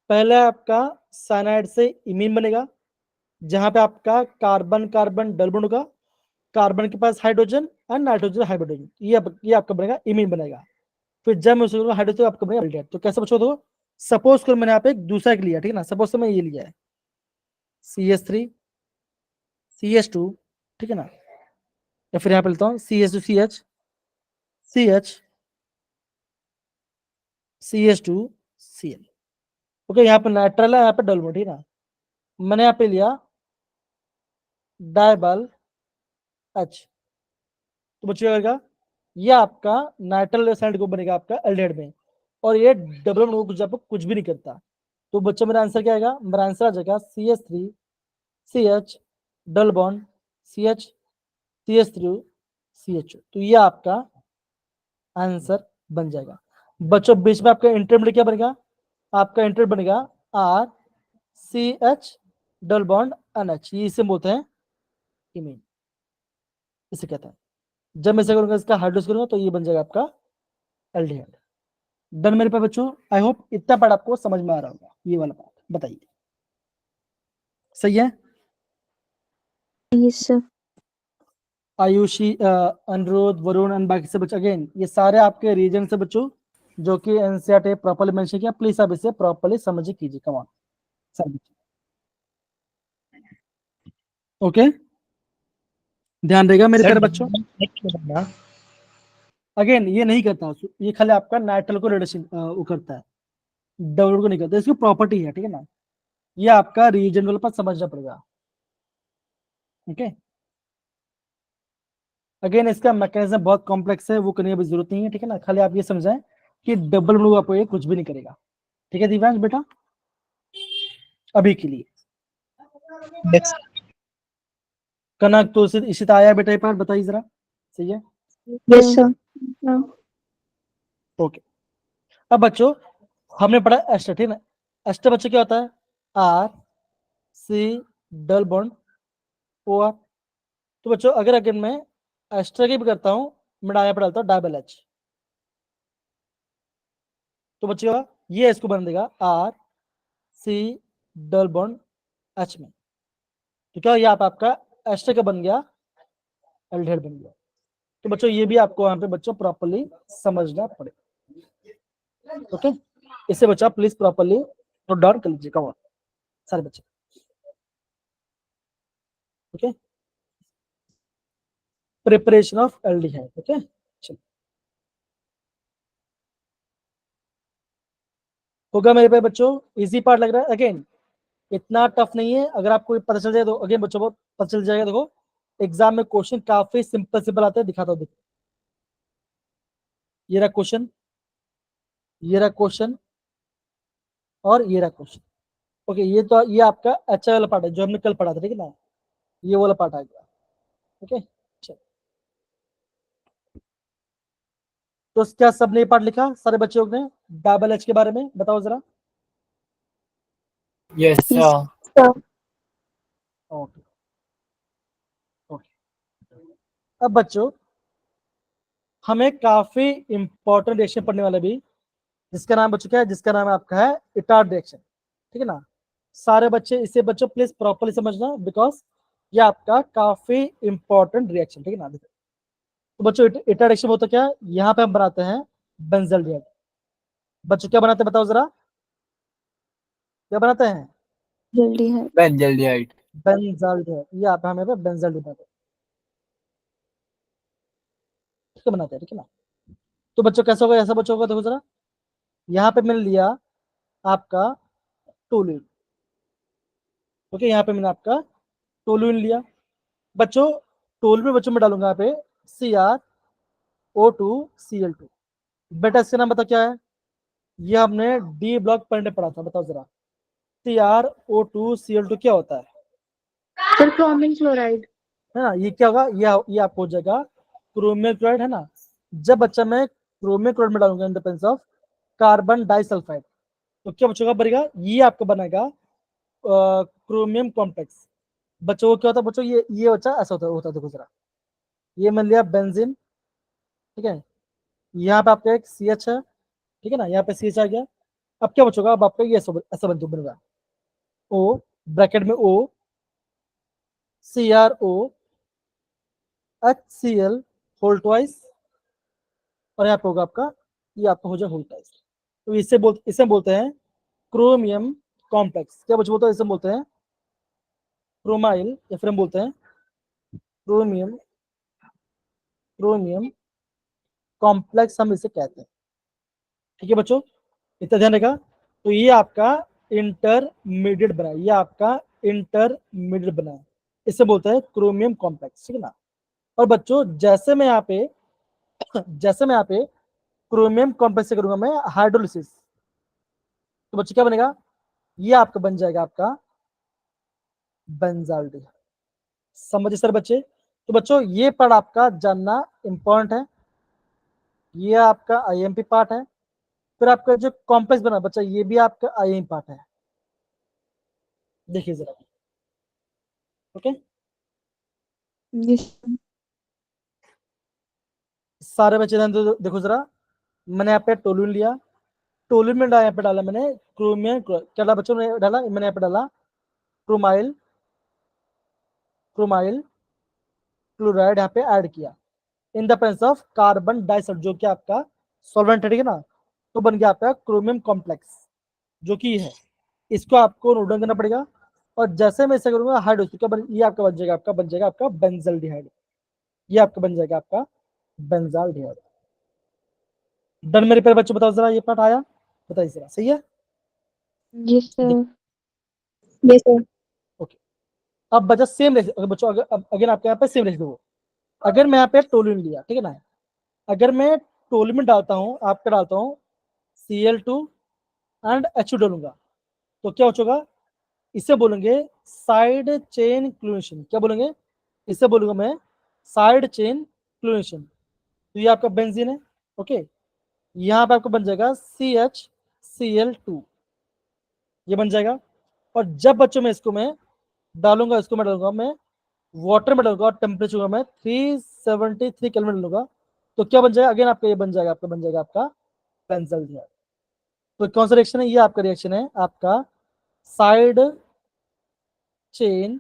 पहले आपका साइनाइड से इमीन बनेगा, जहां पे आपका कार्बन कार्बन डबल बॉन्ड होगा, कार्बन के पास हाइड्रोजन एंड नाइट्रोजन हाइड्रोजन, ये आपका बनेगा इमीन बनेगा। फिर जब मैं उसको हाइड्रोजन आपका बनेगा एल्डिहाइड। तो कैसे बच्चों देखो, सपोज करो मैंने यहाँ पे एक दूसरा एक लिया, ठीक है ना, सपोज मैं ये लिया है CH3 CH2, ठीक है ना, या फिर यहाँ पे लेता हूँ CH2 CH CH CH2 Cl। Okay, यहाँ पे नाइट्रल है, यहाँ पे डबल बॉन्ड, ठीक है ना। मैंने यहाँ पे लिया डायबल H, तो बच्चों क्या करेगा? ये आपका नाइट्रल साइड को बनेगा आपका एल्डिहाइड में, और ये डबल बॉन्ड कुछ आपको कुछ भी नहीं करता। तो बच्चों मेरा आंसर क्या आएगा? मेरा आंसर आ जाएगा CH3 CH double bond CH CH3 CH। तो ये आपका आंसर बन जाएगा। बच्चों बीच में आपका इंटरमीडिएट क्या बनेगा? आपका इंटर बनेगा RCH डबल बॉन्ड NH, ये इसे बोलते हैं इमीन, इसे कहते हैं। जब मैं इसे करूंगा, इसका हाइड्रोस करूंगा, तो ये बन जाएगा आपका एल्डिहाइड। डन मेरे पे बच्चों, आई होप इतना पार्ट आपको समझ में आ रहा होगा, ये वाला पार्ट बताइए, सही है? Yes, sir. आयुषी, अनुरोध, वरुण एंड बाकी से बच्चे, अगेन ये सारे आपके रीजन से बच्चों जो कि एनसीईआरटी प्रॉपर्ली मेंशन किया, प्लीज आप इसे प्रॉपर्ली समझ कीजिए, कम ऑन सब। ओके, ध्यान देगा मेरे प्यारे बच्चों। अगेन ये नहीं करता, ये खाली आपका नाइट्रल को रिडक्शन वो करता है, डबल को नहीं करता, इसकी प्रॉपर्टी है, ठीक है ना। ये आपका रीजन वाले पर समझना पड़ेगा। ओके, अगेन इसका मैकेनिज्म बहुत कॉम्प्लेक्स है, वो करने की जरूरत नहीं है, ठीक है ना। खाली आप ये समझाएं कि डबल ब्लू आपको ये कुछ भी नहीं करेगा, ठीक है दिव्यांश बेटा, अभी के लिए। कनक तो इसी आया बेटा, ये पार्ट बताइए जरा, सही है? Yes, sir. ओके, अब बच्चों हमने पढ़ा एस्टर, ठीक है ना। एस्टर बच्चों क्या होता है? RC double bond OR। तो बच्चों अगर अगेन मैं एस्टर की भी करता हूं, मैं डाया पर डालता हूं डबल H, तो बच्चों ये इसको बन देगा RC डबल बॉन्ड H में। तो क्या ये आपका एस्टर का बन गया एल्डिहाइड बन गया। तो बच्चों ये भी आपको यहाँ पे बच्चों प्रॉपर्ली समझना पड़ेगा। ओके, इसे बच्चा प्लीज प्रॉपर्ली नोट डाउन कर लीजिए, कम ऑन सारे बच्चे। Okay, preparation of aldehyde. Okay, चलो होगा मेरे पे बच्चों, इजी पार्ट लग रहा है। अगेन इतना टफ नहीं है, अगर आपको पता चल जाए तो अगेन बच्चों को पता चल जाएगा। देखो एग्जाम में क्वेश्चन काफी सिंपल सिंपल आते हैं, दिखाता हूँ। देखो ये रहा क्वेश्चन, ये रहा क्वेश्चन, और ये रहा क्वेश्चन। ओके, ये आपका अच्छा वाला पार्ट है जो हमने कल पढ़ा था, ठीक है ना, ये वाला पार्ट आ गया। ओके, चलो तो क्या सबने पार्ट लिखा सारे बच्चों ने डबल एच के बारे में? बताओ जरा। Yes, sir. Sir. ओके, अब बच्चों हमें काफी इंपॉर्टेंट रिएक्शन पढ़ने वाला भी, जिसका नाम बच्चों क्या है, जिसका नाम आपका है इटार्ड रिएक्शन, ठीक है ना। सारे बच्चे इसे बच्चों प्लीज प्रॉपर्ली समझना, बिकॉज ये आपका काफी इंपॉर्टेंट रिएक्शन, ठीक है ना। तो बच्चों इटार्ड रिएक्शन होता क्या है, यहाँ पे हम बनाते हैं बेंजल्डिहाइड। बच्चों क्या बनाते हैं बताओ जरा, क्या बनाते हैं? जल्दी है। बेंजल्डिहाइड। बेंजल्डिहाइड, ये आप हमें पे बेंजल्डिहाइड, ठीक है, बनाते हैं, ठीक है ना। तो बच्चों कैसा होगा, ऐसा बच्चों होगा, देखो जरा, यहाँ पे मैंने लिया आपका टोलुइन, ओके, यहाँ पे मैंने आपका टोलुइन लिया। बच्चों टोलुइन में बच्चों में डालूंगा यहाँ पे CrO2Cl2। बेटा इसका नाम बता क्या है, ये हमने डी ब्लॉक पढ़ने पढ़ा था, बताओ जरा CrO2Cl2 क्या होता है? Sir chromium chloride. है ना, ये क्या होगा, ये आपको हो जाएगा क्रोमियम क्लोराइड, है ना। जब बच्चा मैं क्रोमियम क्लोराइड में डालूंगा in the presence of carbon disulphide, तो क्या बच्चों का बनेगा, ये आपका बनेगा क्रोमियम कॉम्प्लेक्स। बच्चों को क्या होता है बच्चों, ये बच्चा ऐसा होता है, देखो जरा, ये मान लिया बेंजीन, ठीक है, यहाँ पे आपका एक CH है, ठीक है ना, यहाँ पे CH आ गया। अब क्या बच्चों का, अब आपका ये ऐसा बनेगा O ब्रैकेट में O CrOHCl होल ट्वाइस, और यहाँ पे होगा आपका, ये आपका हो जाए होल ट्वाइस। तो इसे बोलते हैं क्रोमियम कॉम्प्लेक्स। क्या बच्चों बोलते हैं, इसे बोलते हैं क्रोमाइल, या फिर हम बोलते हैं क्रोमियम क्रोमियम कॉम्प्लेक्स, हम इसे कहते हैं, ठीक है बच्चों, इतना ध्यान रखा। तो ये आपका इंटरमीडिएट बना है, ये आपका इंटरमीडिएट बना है, इसे बोलते हैं क्रोमियम कॉम्प्लेक्स, ठीक है ना। और बच्चों जैसे मैं यहाँ पे क्रोमियम कॉम्प्लेक्स से करूंगा मैं हाइड्रोलिसिस, तो बच्चों क्या बनेगा, ये आपका बन जाएगा आपका बेंजाल्डिहाइड। समझिए सर बच्चे। तो बच्चों ये पार्ट आपका जानना इंपॉर्टेंट है, ये आपका IMP पार्ट है। फिर आपका जो कॉम्प्लेक्स बना बच्चा, ये भी आपका IMP पार्ट है, देखिए जरा, ओके। यस सारे बच्चे ध्यान देखो जरा, मैंने यहाँ पे टोलुइन लिया, टोलुइन में यहाँ पे डाला मैंने क्रोमियम, क्या डाला बच्चों ने डाला, मैंने यहाँ पे डाला क्रोमाइल क्लोराइड यहाँ पे ऐड किया in the presence of carbon dioxide, जो कि आपका सॉल्वेंट है, ठीक है ना। तो बन गया आपका क्रोमियम कॉम्प्लेक्स, जो कि है, इसको आपको नोट डाउन करना पड़ेगा। और जैसे मैं इसे करूंगा हाइड्रोक्सी का ये आपका बन जाएगा आपका बेंजल्डिहाइड, ये आपका बन जाएगा आपका बेंजाल्डिहाइड। डन मेरे प्यारे बच्चों, बताओ जरा, ये पार्ट आया, बताइए जरा, सही है? Yes sir. Yes sir. Okay. अब बचा सेम रेस बच्चों, अगर आपके यहाँ पे सेम रेस दो, अगर मैं यहाँ पे टोलुइन लिया, ठीक है ना, अगर मैं टोलुइन में डालता हूँ, आपका डालता हूँ Cl2 एंड H2 डालूंगा, तो क्या होगा, इसे बोलेंगे साइड चेन क्लोरीनेशन। क्या बोलेंगे, इसे बोलूंगा मैं साइड चेन क्लोरीनेशन। तो ये आपका बेंजीन है, ओके, यहाँ पे आपको बन जाएगा CHCl2, ये बन जाएगा। और जब बच्चों में इसको मैं डालूंगा मैं वाटर में डालूंगा, और टेम्परेचर का मैं 373 केल्विन डालूंगा, तो क्या बन जाएगा, अगेन आपका ये बन जाएगा आपका बेंजल्डिहाइड। तो कौन सा रिएक्शन है, ये आपका रिएक्शन है आपका side chain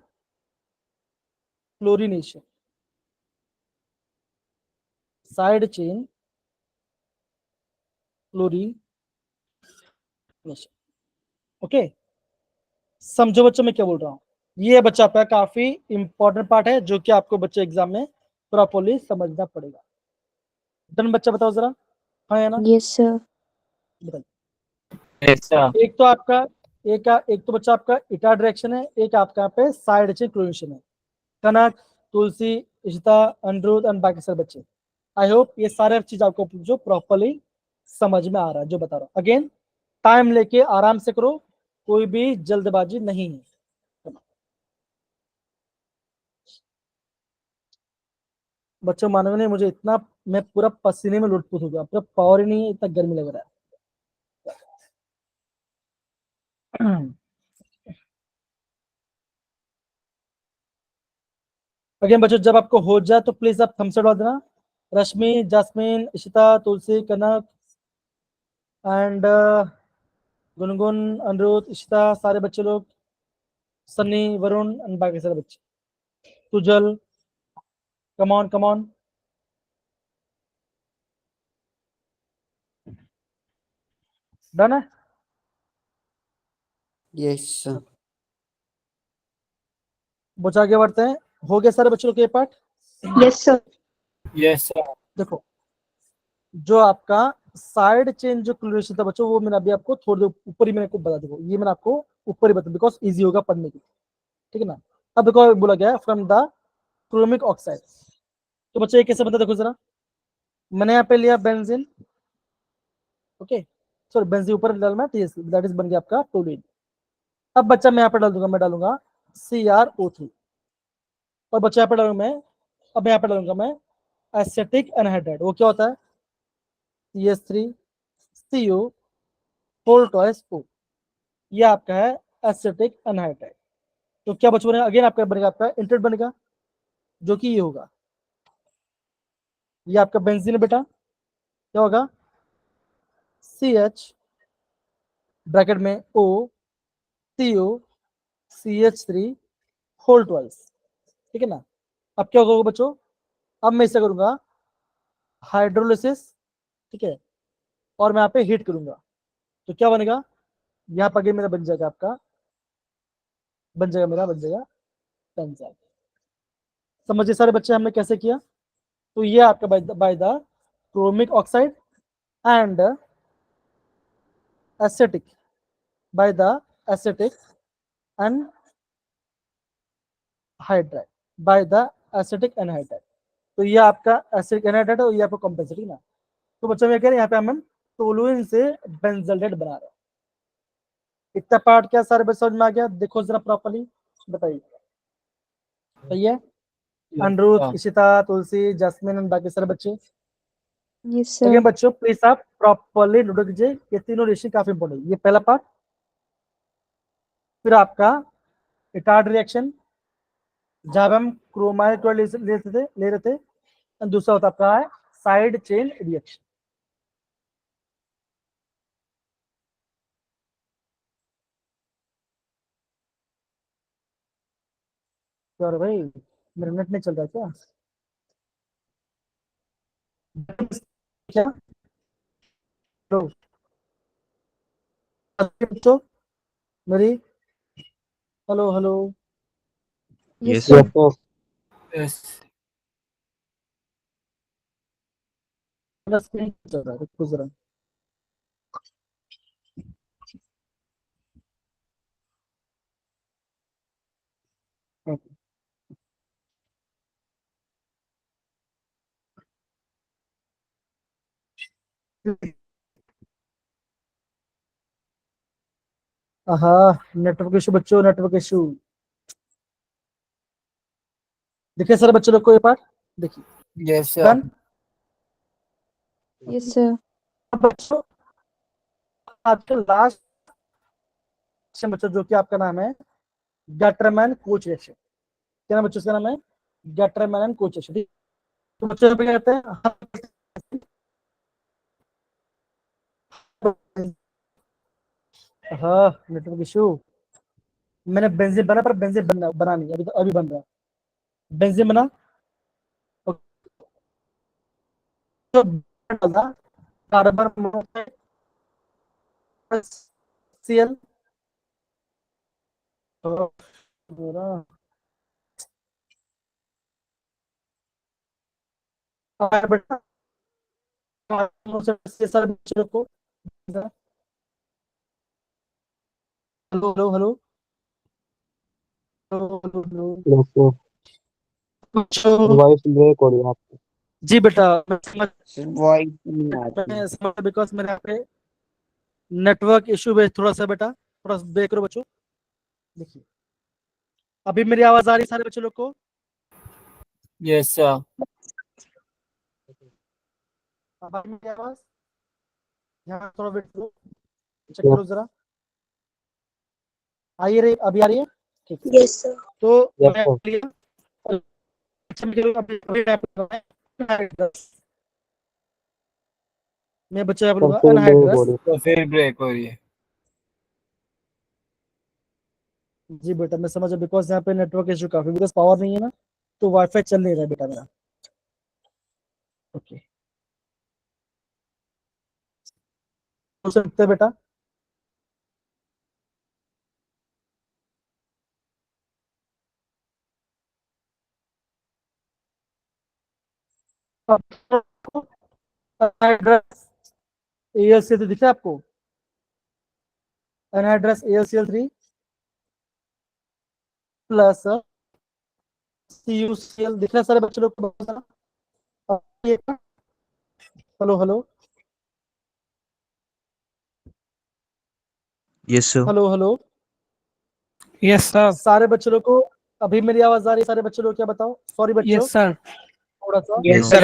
chlorination, side chain chlorination, okay. समझो बच्चों मैं क्या बोल रहा हूँ, ये बच्चा आपका काफी इंपॉर्टेंट पार्ट है, जो कि आपको बच्चे एग्जाम में प्रॉपर्ली समझना पड़ेगा। डन बच्चा, बताओ जरा, हाँ या ना, यस सर। बताइए। ऐसा। एक तो आपका एक तो बच्चा आपका इटार्ड रिएक्शन है, एक आपका यहाँ पे साइड चेन क्लोरीनेशन है। कनक, तुलसी, इशिता, अनिरुद्ध एंड बाकी सारे बच्चे, आई होप ये सारे चीज आपको जो प्रॉपर्ली समझ में आ रहा है, जो बता रहा हूँ। अगेन टाइम लेके आराम से करो, कोई भी जल्दबाजी नहीं है। बच्चों मानोगे नहीं, मुझे इतना, मैं पूरा पसीने में लुटपुट हो गया, पूरा पावर ही नहीं है, इतना गर्मी लग रहा है। अगेन बच्चों जब आपको हो जाए तो प्लीज आप थम्स अप डाल देना। रश्मि, जास्मीन, इशिता, तुलसी, कनक एंड गुनगुन, अनिरुद्ध, इशिता, सारे बच्चे लोग, सन्नी, वरुण एंड बाकी सारे बच्चे, Tujal, come on come on. Done है? Yes sir. बच्चे आगे बढ़ते हैं। हो गया सारे बच्चों के part? Yes, sir. Yes, sir. देखो जो आपका साइड चेन जो क्लोरेशन था बच्चों वो मैंने अभी आपको थोड़ी देर ऊपर ही मैंने आपको बता देखो, ये मैंने आपको ऊपर ही बता बिकॉज इजी होगा पढ़ने के लिए, ठीक है ना। अब देखो बोला गया फ्रॉम द क्रोमिक ऑक्साइड, तो बच्चों ये कैसे बता देखो जरा। मैंने यहाँ पे लिया बेंजीन, ओके सॉरी बेंजीन ऊपर डालना, दैट इज बन गया आपका टोलिन। अब बच्चा मैं यहाँ पे डाल दूंगा, मैं डालूंगा CrO3 और बच्चा यहाँ पे डालूंगा मैं, अब यहाँ पे डालूंगा मैं एसिटिक एनहाइड्राइड। वो क्या होता है? CH3CO फोर ट्वाइस O, ये आपका है एसिटिक एनहाइड्राइड। तो क्या बच्चों बनेगा? अगेन आपका बनेगा आपका इंटेट बनेगा जो कि ये होगा, ये आपका बेंजीन है बेटा, क्या होगा? CH ब्रैकेट में O CO CH3 whole twice, ठीक है ना। अब क्या होगा बच्चों? अब मैं इसे करूंगा हाइड्रोलिसिस, ठीक है, और मैं यहाँ पे हीट करूंगा तो क्या बनेगा? यहाँ पर मेरा बन जाएगा आपका, बन जाएगा बेंजाइल। समझिए सारे बच्चे हमने कैसे किया। तो ये आपका by the chromic oxide and acetic, by the acetic and hydride, by the acetic anhydride. तो ये आपका एसिटिक एनहाइड्राइड है और ये आपको कंपेंसेटिंग ना। तो बच्चों में कह रहे हैं यहाँ पे हम टोलुइन से बेंजल्डेट बना रहे हैं। इतना पार्ट क्या सारे बच्चे समझ में आ गया? देखो जरा प्रॉपर्ली बताइए। सही है? अनिरुद्ध, इशिता, तुलसी, जैस्मिन और बाकी सारे बच्चे। Yes, sir. अगेन बच्चों प्लीज आप प्रॉपर्ली नोट कीजिए, ये तीनों रिएक्शन काफी इंपॉर्टेंट है। ये पहला पार्ट, फिर आपका इटार्ड रिएक्शन जहां हम क्रोमाइल ले रहे थे, और दूसरा होता आपका है साइड चेन रिएक्शन। और भाई मेरा नेट नहीं चल रहा क्या? क्या तो बच्चों मेरी, hello hello, Yes, Yes, sir. sir. Yes. मेरा स्क्रीन चल रहा है, रुको जरा। हाँ नेटवर्क इशू बच्चों, नेटवर्क इशू। देखिए सारे बच्चों लोग को ये पार्ट देखिए। Yes, sir. Done? Yes, sir. अब बच्चों आपका लास्ट बच्चों जो कि आपका नाम है गटरमैन कोच रिएक्शन। क्या नाम बच्चों इसका नाम है? Gattermann and coach reaction. तो बच्चों क्या कहते हैं? हाँ नेटवर्क इशू। मैंने बेंजीन बना पर बेंजीन बना नहीं, अभी तो अभी बन रहा है बेंजीन बना। तो डाला कार्बन मोनोऑक्साइड Cl बेटा सारे बच्चों को hello hello hello hello Yes, sir. बच्चों। Voice break हो रही है आपकी। जी बेटा वॉइस नहीं आती। बिकॉज मेरे यहाँ पे नेटवर्क इशू है थोड़ा सा बेटा, थोड़ा सा देख करो बच्चों। देखिए अभी मेरी आवाज आ रही है सारे बच्चों लोग को? Yes, sir. अब आ रही है मेरी आवाज? यहाँ थोड़ा वेट करो, चेक करो जरा। आइए रे, अभी आ रही है? ठीक है। Yes, sir. तो Yes, मैं sir. लिया अच्छा मैं अभी अभी टाइप कर रहा हूं एड्रेस। मैं बच्चा यहाँ पे लूंगा फिर ब्रेक अनहाइड्रस। हो रही तो फिर ब्रेक हो रही है। जी बेटा मैं समझ, बिकॉज यहाँ पे नेटवर्क इशू काफी, बिकॉज पावर नहीं है ना, तो वाईफाई चल नहीं रहा है बेटा मेरा। ओके हो सकता है बेटा। एड्रेस ALCL तो दिखा है आपको, एड्रेस ALCL3 प्लस CuCl दिख रहा है सारे बच्चे लोग को? Hello hello Yes, sir. Hello hello yes sir. सारे बच्चे लोग को अभी मेरी आवाज आ रही है? सारे बच्चे लोग क्या बताओ, सॉरी बच्चों यस सर। थोड़ा सा yes No. Sir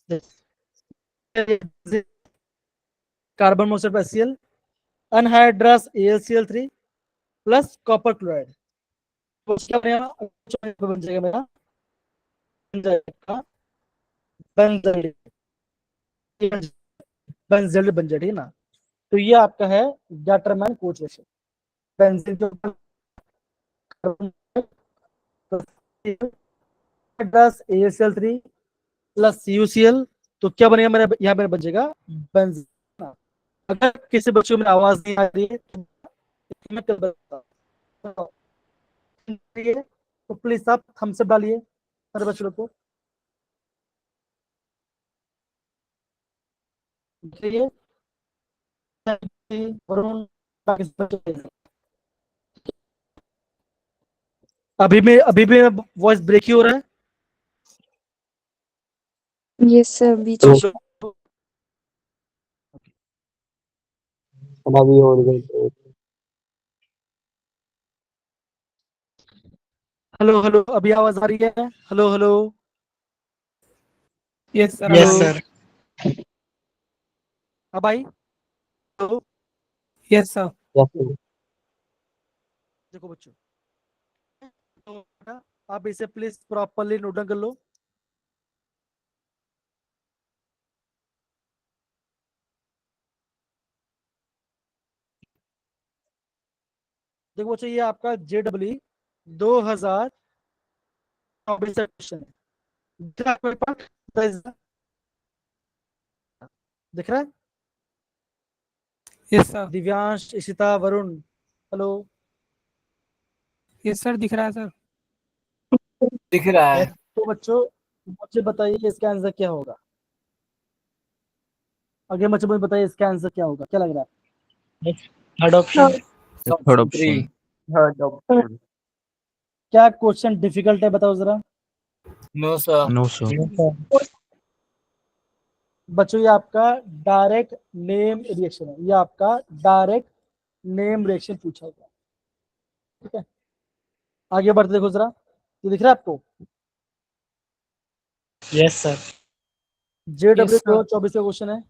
Yes, sir. Carbon monoxide HCl, anhydrous AlCl3 plus copper chloride. तो क्या बन जाएगा मेरा, बन जाएगा बेंजल, बेंजल बन जाएगा, ठीक है ना। तो ये आपका है गैटरमैन कोएफिशिएंट, बेंजीन के ऊपर एड्रेस AlCl3 प्लस CuCl, तो क्या बनेगा मेरा यहाँ पे बन जाएगा बेंजीन। अगर किसी बच्चे में आवाज नहीं आ रही है तो मैं कल बताता हूं। तो प्लीज आप थम्स अप डालिए सारे बच्चे लोग को, देखिए वरुण बाकी सब बच्चे। अभी भी वॉइस ब्रेक ही हो रहा है। Yes, sir. बीच है। में अभी हो रही है। हेलो हेलो अभी आवाज आ रही है? Hello hello yes sir. Yes, hello sir. अब आई? Hello yes sir. जैसे देखो बच्चों, तो आप इसे प्लीज प्रॉपरली नोट डाउन कर लो। देखो बच्चों ये आपका JEE 2024 का क्वेश्चन है, दिख रहा है आपके पास? दिख रहा है? Yes sir. Divyansh, Ishita, Varun, hello. Yes sir दिख रहा है सर। दिख रहा है। तो बच्चों मुझे बताइए इसका आंसर क्या होगा? आगे बच्चों मुझे बताइए इसका आंसर क्या होगा, क्या लग रहा है? Third option. Third option. Third option. क्या क्वेश्चन डिफिकल्ट है बताओ जरा? No, sir. No, sir. बच्चों ये आपका डायरेक्ट नेम रिएक्शन है, ये आपका डायरेक्ट नेम रिएक्शन पूछा गया, ठीक है। आगे बढ़ते देखो जरा, ये दिख रहा है आपको? Yes, sir. JEE Yes, sir. 2024 का क्वेश्चन है,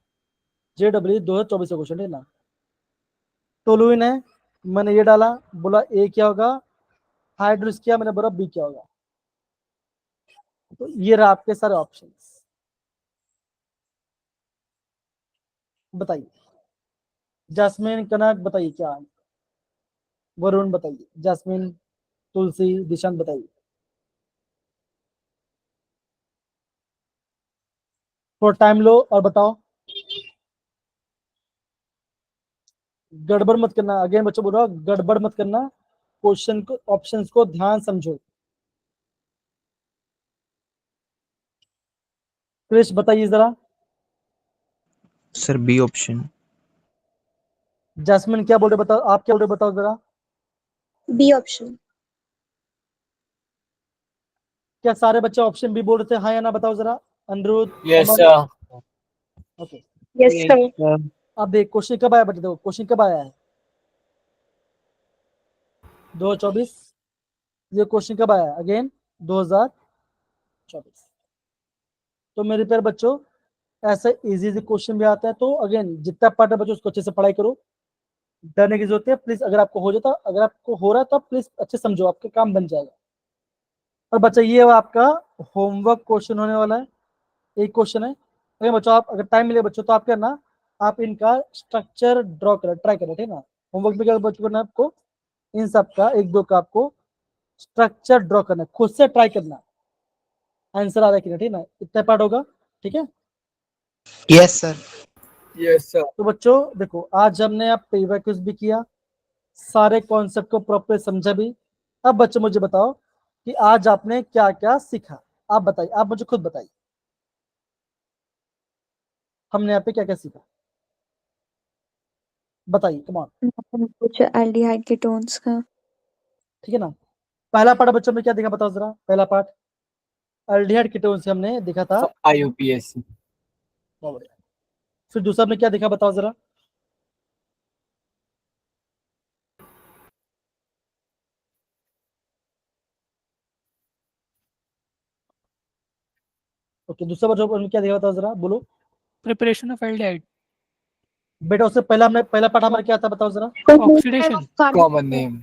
JEE 2024 का क्वेश्चन है ना। टोलुइन है, मैंने ये डाला, बोला A क्या होगा, हाइड्रोस किया, मैंने बोला B क्या होगा। तो ये रहा आपके सारे ऑप्शंस, बताइए। जैस्मिन, कनक बताइए क्या आंसर, वरुण बताइए, जैस्मिन, तुलसी, दिशांत बताइए। थोड़ा टाइम लो और बताओ, गड़बड़ मत करना। अगेन बच्चों बोल रहा हूं, गड़बड़ मत करना, क्वेश्चन को ऑप्शंस को ध्यान समझो। क्रिश बताइए जरा। Sir, B option. जैस्मिन क्या बोल रहे बताओ, आप क्या बोल रहे बताओ जरा। B option. क्या सारे बच्चे ऑप्शन बी बोल रहे थे, हाँ या ना बताओ जरा। अनिरुद्ध, Yes, अमन, sir. ओके। Yes sir. अब देख क्वेश्चन कब आया बच्चे, देखो क्वेश्चन कब आया है, 2024। ये क्वेश्चन कब आया अगेन, 2024। तो मेरे प्यारे बच्चों ऐसे इजी इजी क्वेश्चन भी आता है, तो अगेन जितना पार्ट है बच्चों उसको अच्छे से पढ़ाई करो, डरने की जरूरत है प्लीज। अगर आपको हो जाता, अगर आपको हो रहा है तो प्लीज अच्छे समझो, आपका काम बन जाएगा। और बच्चा ये आपका होमवर्क क्वेश्चन होने वाला है, एक क्वेश्चन है। अगर बच्चों आप अगर टाइम मिले बच्चों तो आप करना, आप इनका स्ट्रक्चर ड्रॉ कर ट्राई करें, ठीक है ना। होमवर्क में क्या बच्चों करना है आपको, इन सब का एक दो का आपको स्ट्रक्चर ड्रॉ करना है, खुद से ट्राई करना, आंसर आ रहा है कि नहीं, ठीक है ना, इतना पार्ट होगा, ठीक है। Yes sir. Yes, sir. तो बच्चों देखो आज हमने आप पेपर क्विज भी किया, सारे कॉन्सेप्ट को प्रॉपर समझा भी। अब बच्चों मुझे बताओ कि आज आपने क्या क्या सीखा, आप बताइए, आप मुझे खुद बताइए हमने यहाँ पे क्या क्या सीखा, बताइए कम ऑन। कुछ एल्डिहाइड कीटोन्स का। ठीक है ना। पहला पार्ट बच्चों में क्या देखा बताओ जरा, पहला पार्ट एल्डिहाइड कीटोन से हमने देखा था। So, IUPAC. बहुत बढ़िया। फिर दूसरा हमने क्या देखा बताओ जरा, ओके दूसरा बच्चों हमने क्या देखा बताओ जरा, बोलो Preparation of aldehyde. बेटा। उससे पहला हमने पहला पार्ट हमारा क्या था बताओ जरा, Oxidation. Common name.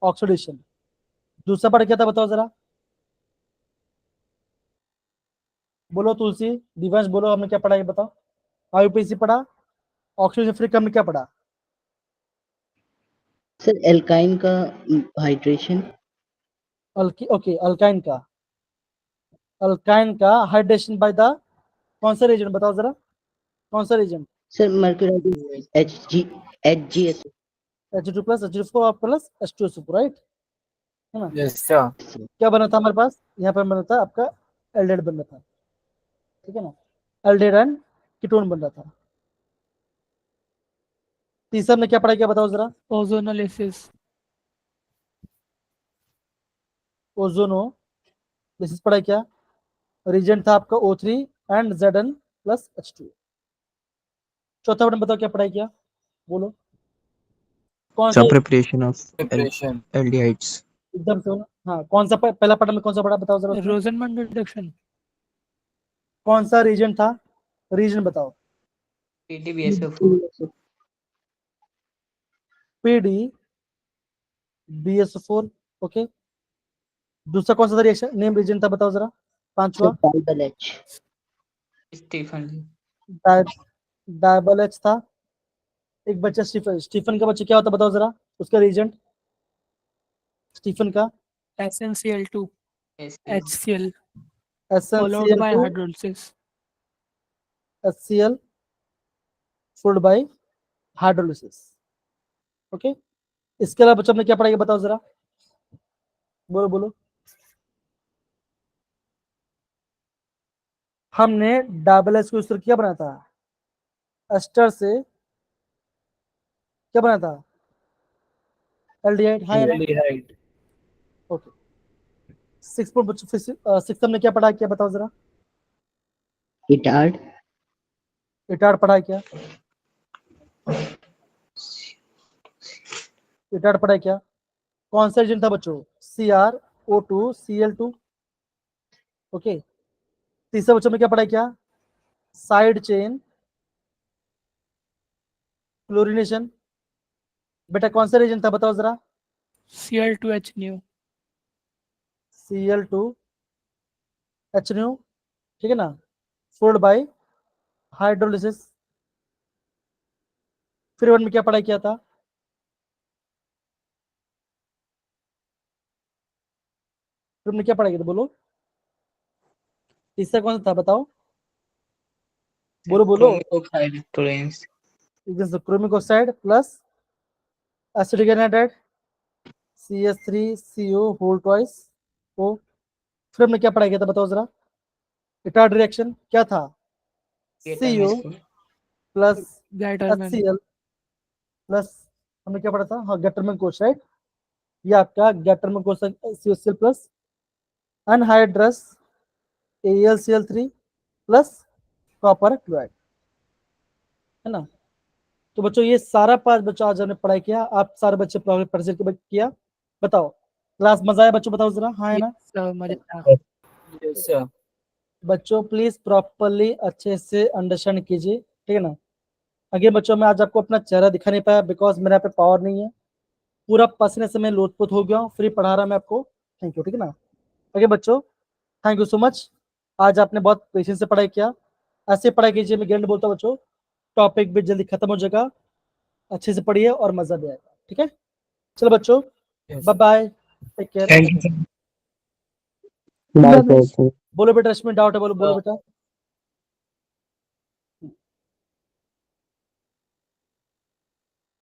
ऑक्सीडेशन। दूसरा पार्ट क्या था बताओ जरा, बोलो तुलसी दिवंश बोलो, हमने क्या पढ़ा ये बताओ। आईयूपीएसी पढ़ा, ऑक्सीडेशन फ्री हमने क्या पढ़ा, सर एल्काइन का हाइड्रेशन। ओके अल्काइन का हाइड्रेशन बाय द कौन सा रीजन बताओ जरा, कौन सा reagent, sir mercury HgS। H2 plus H4 plus H2SO4 right, है ना। Yes, sir. क्या बना था हमारे पास, यहाँ पर बना था आपका एल्डेड बन रहा था, ठीक है ना, एल्डेड एंड कीटोन बन रहा था। तीसरा ने क्या पढ़ा क्या बताओ जरा, Ozonolysis. ओजोनो लिसिस पढ़ा क्या, रीजन था आपका O3 and Zn plus H2। चौथा बटन बताओ क्या पढ़ाई किया, बोलो कौन सा, sir preparation of Preparation. Aldehydes. एकदम से हाँ, कौन सा पहला पटन में कौन सा पढ़ा बताओ जरा उसमें? Rosenman reduction. कौन सा रीजन था, रीजन बताओ, PDBSO4. PDBSO4 okay. दूसरा कौन सा रिएक्शन नेम रीजन था बताओ जरा, पांचवा डाइबल H। Stephen. डायबल एच था। एक बच्चा स्टीफन, स्टीफन का बच्चा क्या होता बताओ जरा, उसका रीजन स्टीफन का, SnCl2. Yes. HCl. Followed by SnCl2 hydrolysis. HCl followed by hydrolysis, okay. इसके अलावा बच्चों ने क्या पढ़ाई बताओ जरा, बोलो बोलो। हमने डबल एच को इस तरह क्या बनाया था, एस्टर से क्या बना था, एल्डिहाइड, हाँ या ना, Aldehyde. ओके। 6 हमने क्या पढ़ा क्या बताओ जरा, इटार्ड। इटार्ड पढ़ा क्या, इटार्ड पढ़ा क्या, कौन सा रीजन था बच्चों, CrO2 Cl2, ओके। तीसरा बच्चों में क्या पढ़ा क्या, साइड चेन क्लोरीनेशन, बेटा कौन सा रीजन था बताओ जरा, Cl2H new. Cl2HNO, ठीक है ना, फोल्ड बाय हाइड्रोलिसिस। फिर वन में क्या पढ़ाई किया था, फिर हमने क्या पढ़ाई किया था बोलो, तीसरा कौन सा था बताओ, बोलो बोलो। Chromic tolerance. Chromic oxide plus acidic anhydride CH3CO whole twice O. फिर हमने क्या पढ़ाई किया था बताओ जरा, इटार्ड रिएक्शन क्या था, CO plus Gatterman. HCl plus हमने क्या पढ़ा था, हाँ गैटरमैन कोसाइड, ये आपका गैटरमैन कोसाइड COCl plus anhydrous AlCl3 plus copper chloride, है ना। तो बच्चों ये सारा पार्ट बच्चों आज हमने पढ़ाई किया, आप सारे बच्चे प्रोजेक्ट किया, बताओ क्लास मजा आया बच्चों, बताओ जरा हाँ है ना। मजेदार। Yes, sir. बच्चों प्लीज प्रॉपरली अच्छे से अंडरस्टैंड कीजिए, ठीक है ना। अगेन बच्चों मैं आज आपको अपना चेहरा दिखा नहीं पाया बिकॉज मेरे यहाँ पे पावर नहीं है, पूरा पसीने से मैं लोटपोत हो गया हूँ, फ्री पढ़ा रहा मैं आपको, थैंक यू, ठीक है ना। ओके बच्चों, थैंक यू सो मच। आज आपने बहुत पेशेंस से पढ़ाई किया, ऐसे पढ़ाई कीजिए, मैं गारंटी बोलता हूँ बच्चों, टॉपिक भी जल्दी खत्म हो जाएगा। अच्छे से पढ़िए और मजा भी आएगा, ठीक है। चलो बच्चों, bye bye, take care. Bye sir. बोलो बेटा, इसमें डाउट है बोलो, बोलो बेटा।